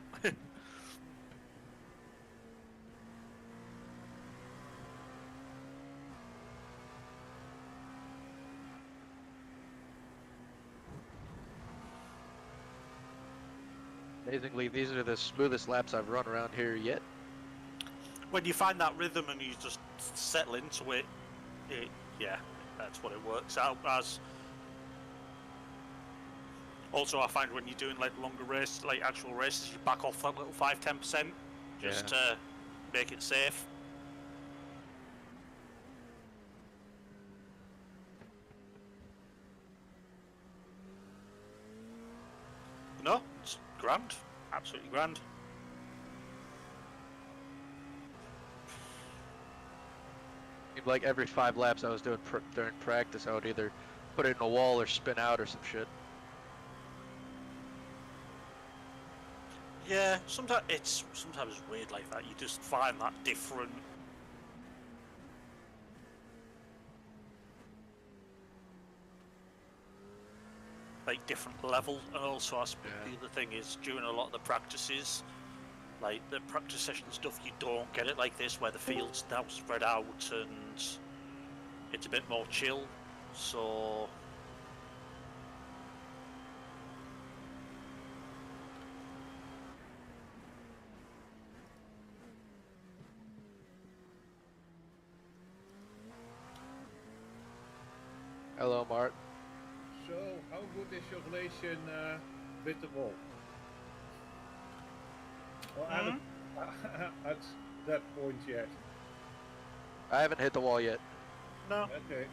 Amazingly, these are the smoothest laps I've run around here yet. When you find that rhythm and you just settle into it, yeah, that's what it works out as. Also, I find when you're doing like longer races, like actual races, you back off that little 5-10% just to make it safe. No, it's grand, absolutely grand. Like every 5 laps I was doing during practice, I would either put it in a wall or spin out or some shit. Yeah, sometimes it's weird like that. You just find that different. Like different level, and also I suppose the other thing is during a lot of the practices, like the practice session stuff, you don't get it like this where the field's now spread out and it's a bit more chill. So Hello, Mart. So, how good is your relation with the wall? Or at that point yet? I haven't hit the wall yet. no. Okay.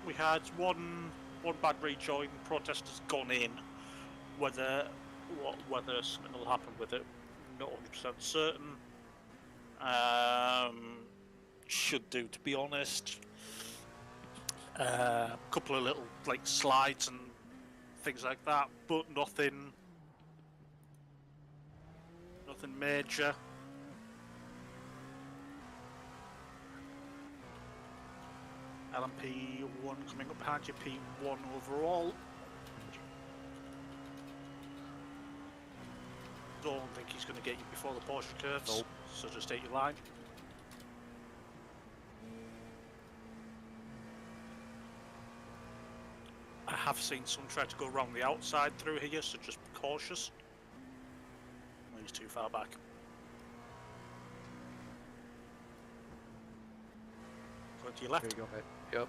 We had one bad rejoin. Protest has gone in. Whether something will happen with it, not 100% certain. Should do, to be honest. A couple of little like slides and things like that, but nothing major. LMP1 coming up behind you, P1 overall. Don't think he's going to get you before the Porsche curves, Nope. so just take your line. I have seen some try to go around the outside through here, so just be cautious. He's too far back. Go to your left. There you go, mate. Yep.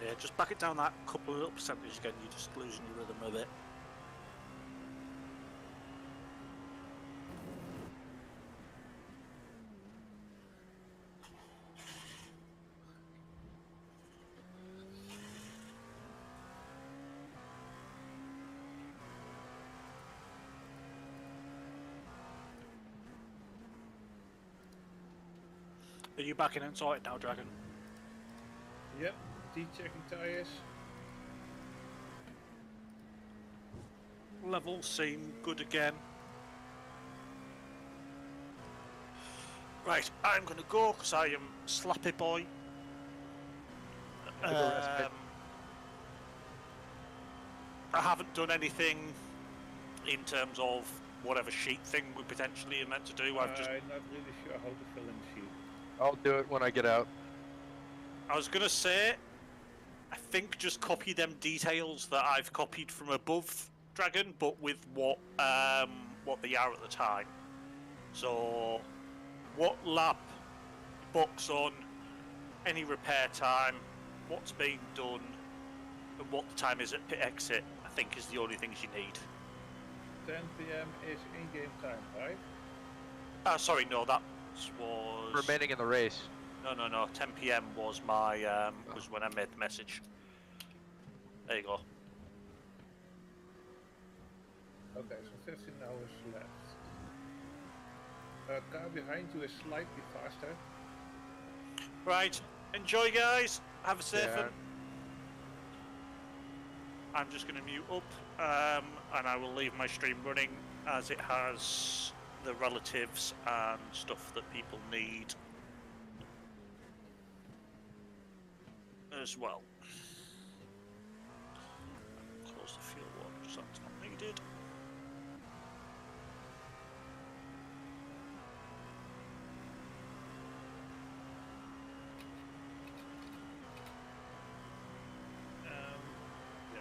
Yeah, just back it down that couple of little percentage again, you're just losing your rhythm a bit. Are you back in and sorted now, Dragon? Yep, D-checking tyres. Levels seem good again. Right, I'm gonna go because I am Slappy Boy. I haven't done anything in terms of whatever sheet thing we potentially are meant to do. I've just, I'm not really sure how to fill in the sheet. I'll do it when I get out. I was gonna say, I think just copy them details that I've copied from above Dragon, but with what they are at the time. So, what lap, box on, any repair time, what's being done, and what the time is at pit exit, I think is the only things you need. 10 p.m. is in-game time, right? Sorry, no, that was... Remaining in the race. No, 10 p.m. was my, was when I made the message. There you go. Okay, so 15 hours left. Car behind you is slightly faster. Right, enjoy guys, have a safe Yeah. one. I'm just going to mute up, and I will leave my stream running as it has the relatives and stuff that people need as well. Close the fuel one because that's not needed. Yeah.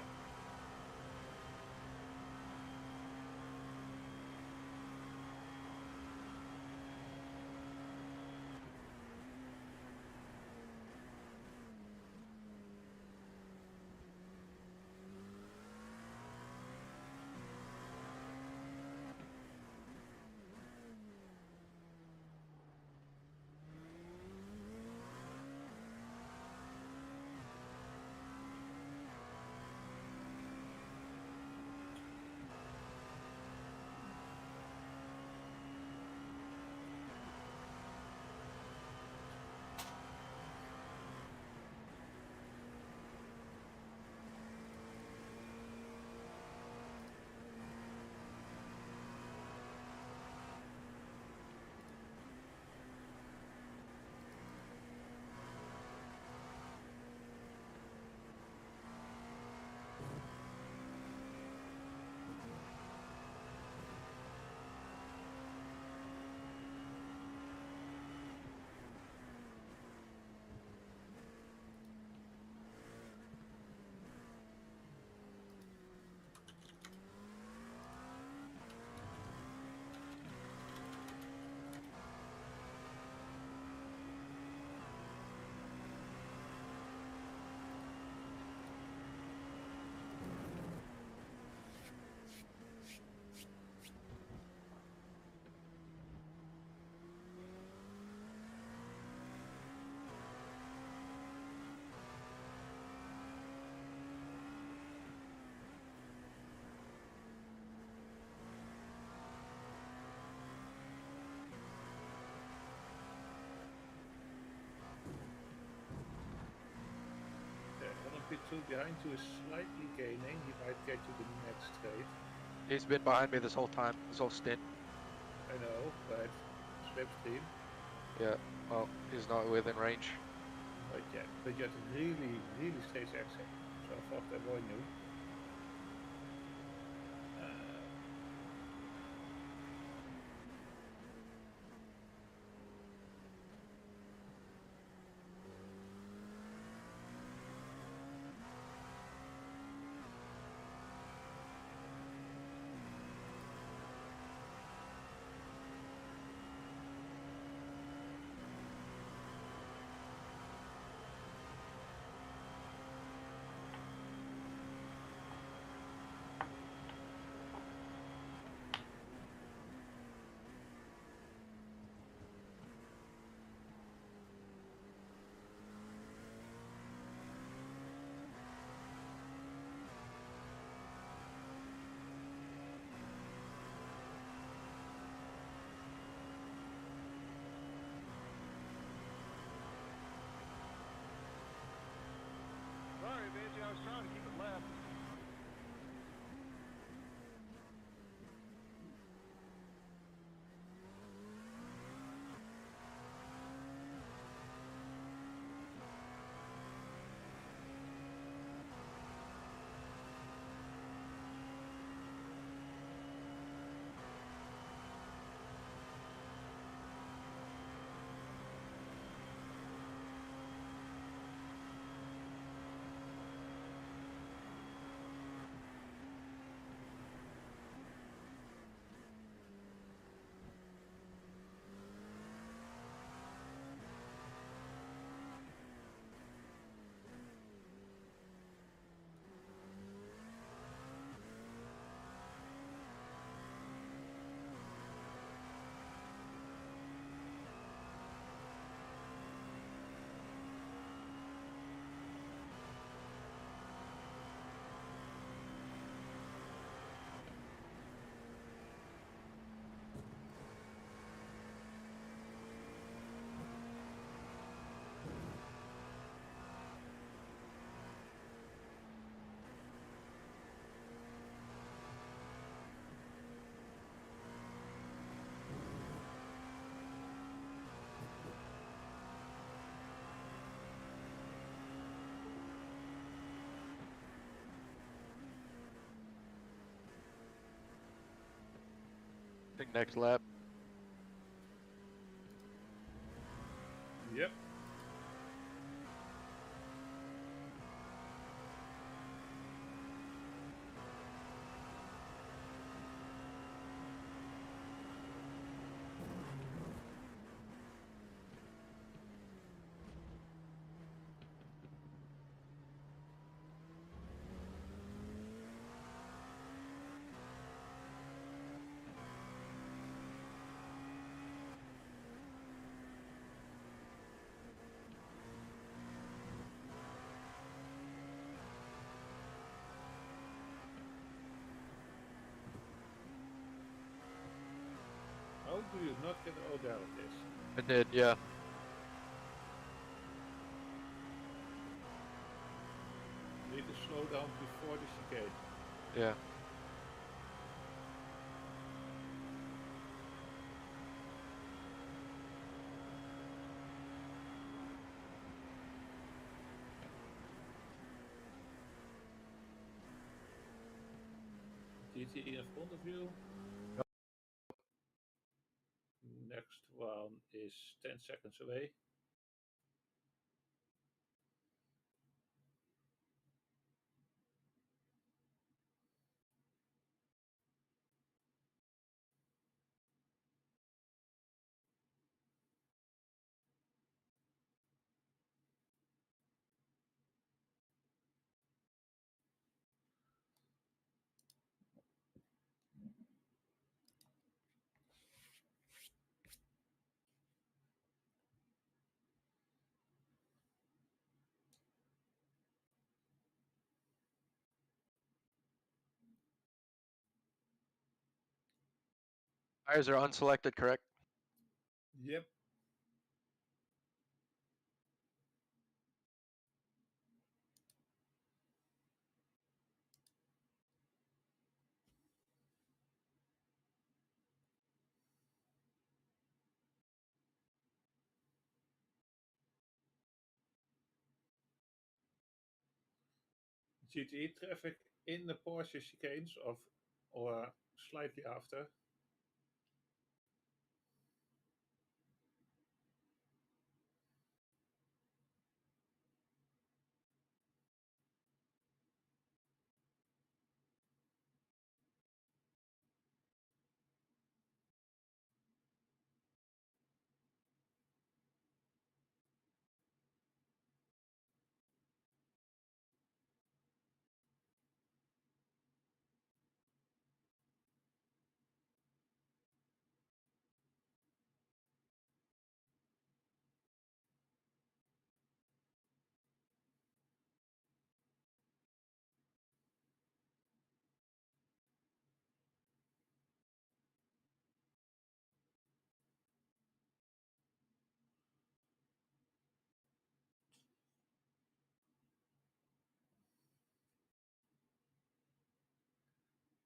2 behind you is slightly gaining. He might get you the next straight. He's been behind me this whole time, this whole stint. I know, but slipstream. Yeah, well, he's not within range. Not yet. But you have to really, really straight exit. So I thought I warned you. Sorry, bitch, I was trying to keep it left. I think next lap. Yep. How do you not get out of this? I did, yeah. You need to slow down before the chicane. Yeah. GTE in front of you. Next one is 10 seconds away. Tires are unselected, correct? Yep. GTE traffic in the Porsche chicanes or slightly after.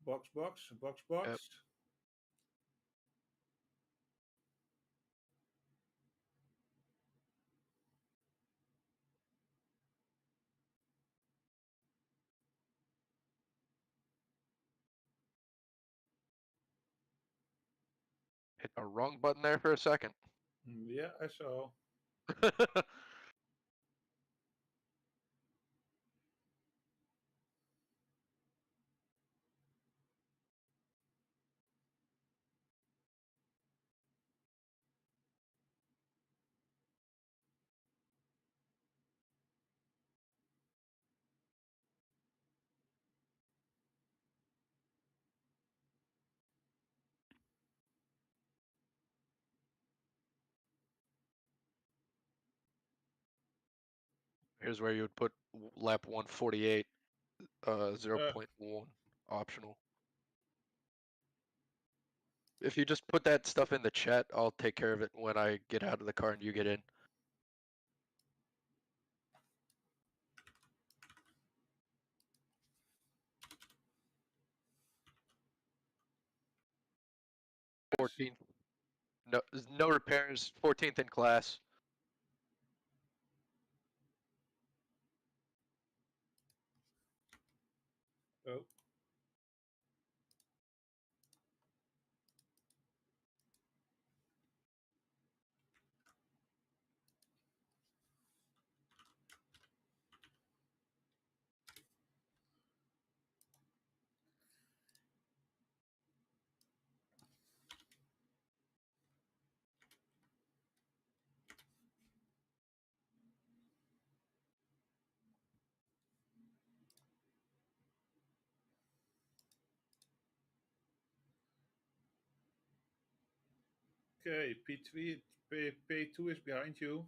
Box, box, box, box. Yep. Hit the wrong button there for a second. Yeah, I saw. Here's where you would put lap 148, 0.1 optional. If you just put that stuff in the chat, I'll take care of it when I get out of the car and you get in. Yes. 14th. No, no repairs. 14th in class. Oh. Okay, P3, P2 is behind you.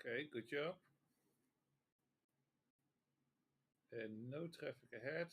Okay, good job. And no traffic ahead.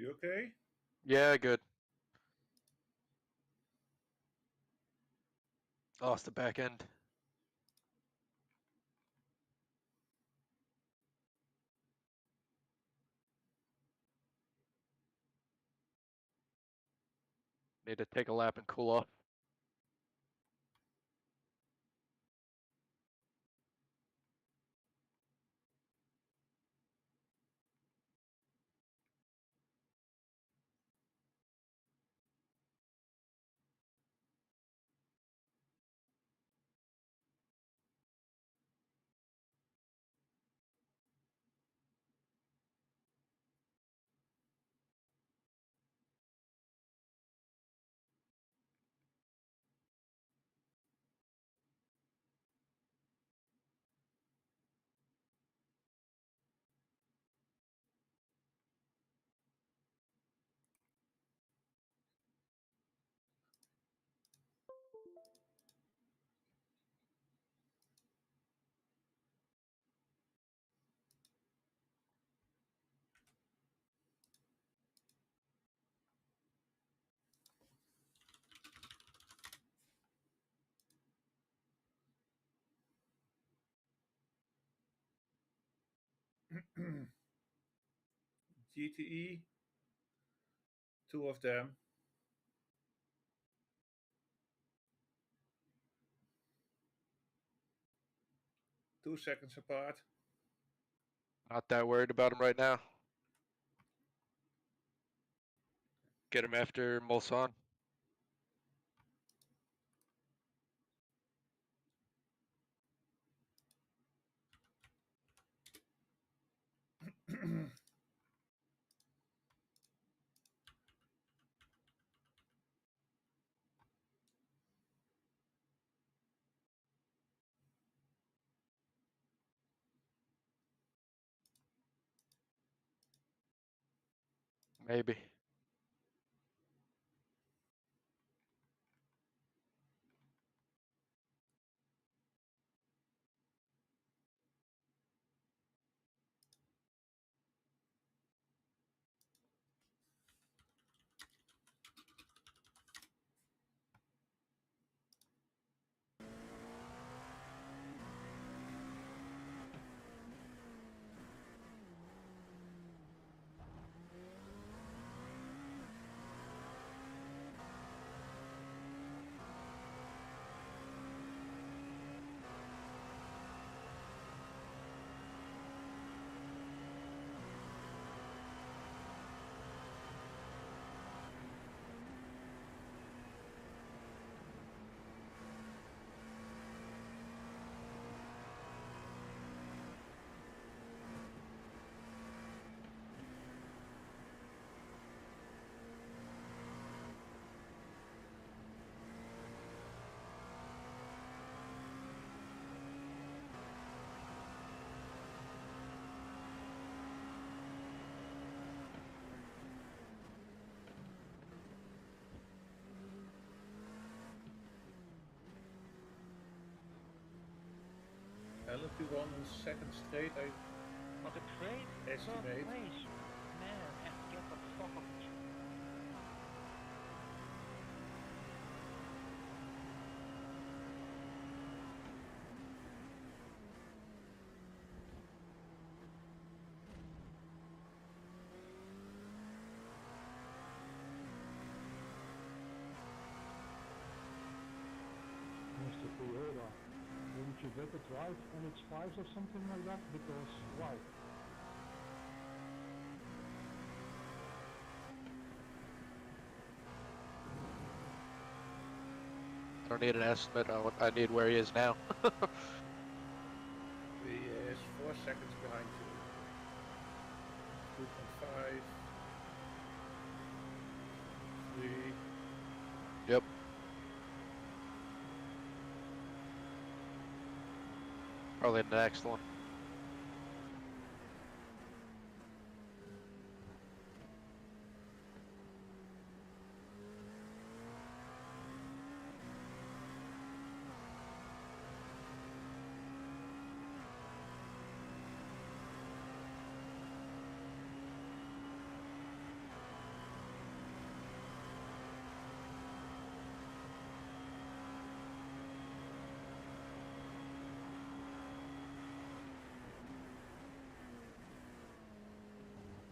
You okay? Yeah, good. Lost the back end. Need to take a lap and cool off. GTE, two of them. Two seconds apart. Not that worried about him right now. Get him after Mulsanne. Maybe. LMP1 on second straight, I Was it great? estimate. Place. Man, have to get the fuck off. Mr. Toyota, wouldn't you better drive NX5 or something like that? Because, wow. I don't need an estimate. I need where he is now. He is 4 seconds behind you. 2.5. 3. Yep. Probably the next one.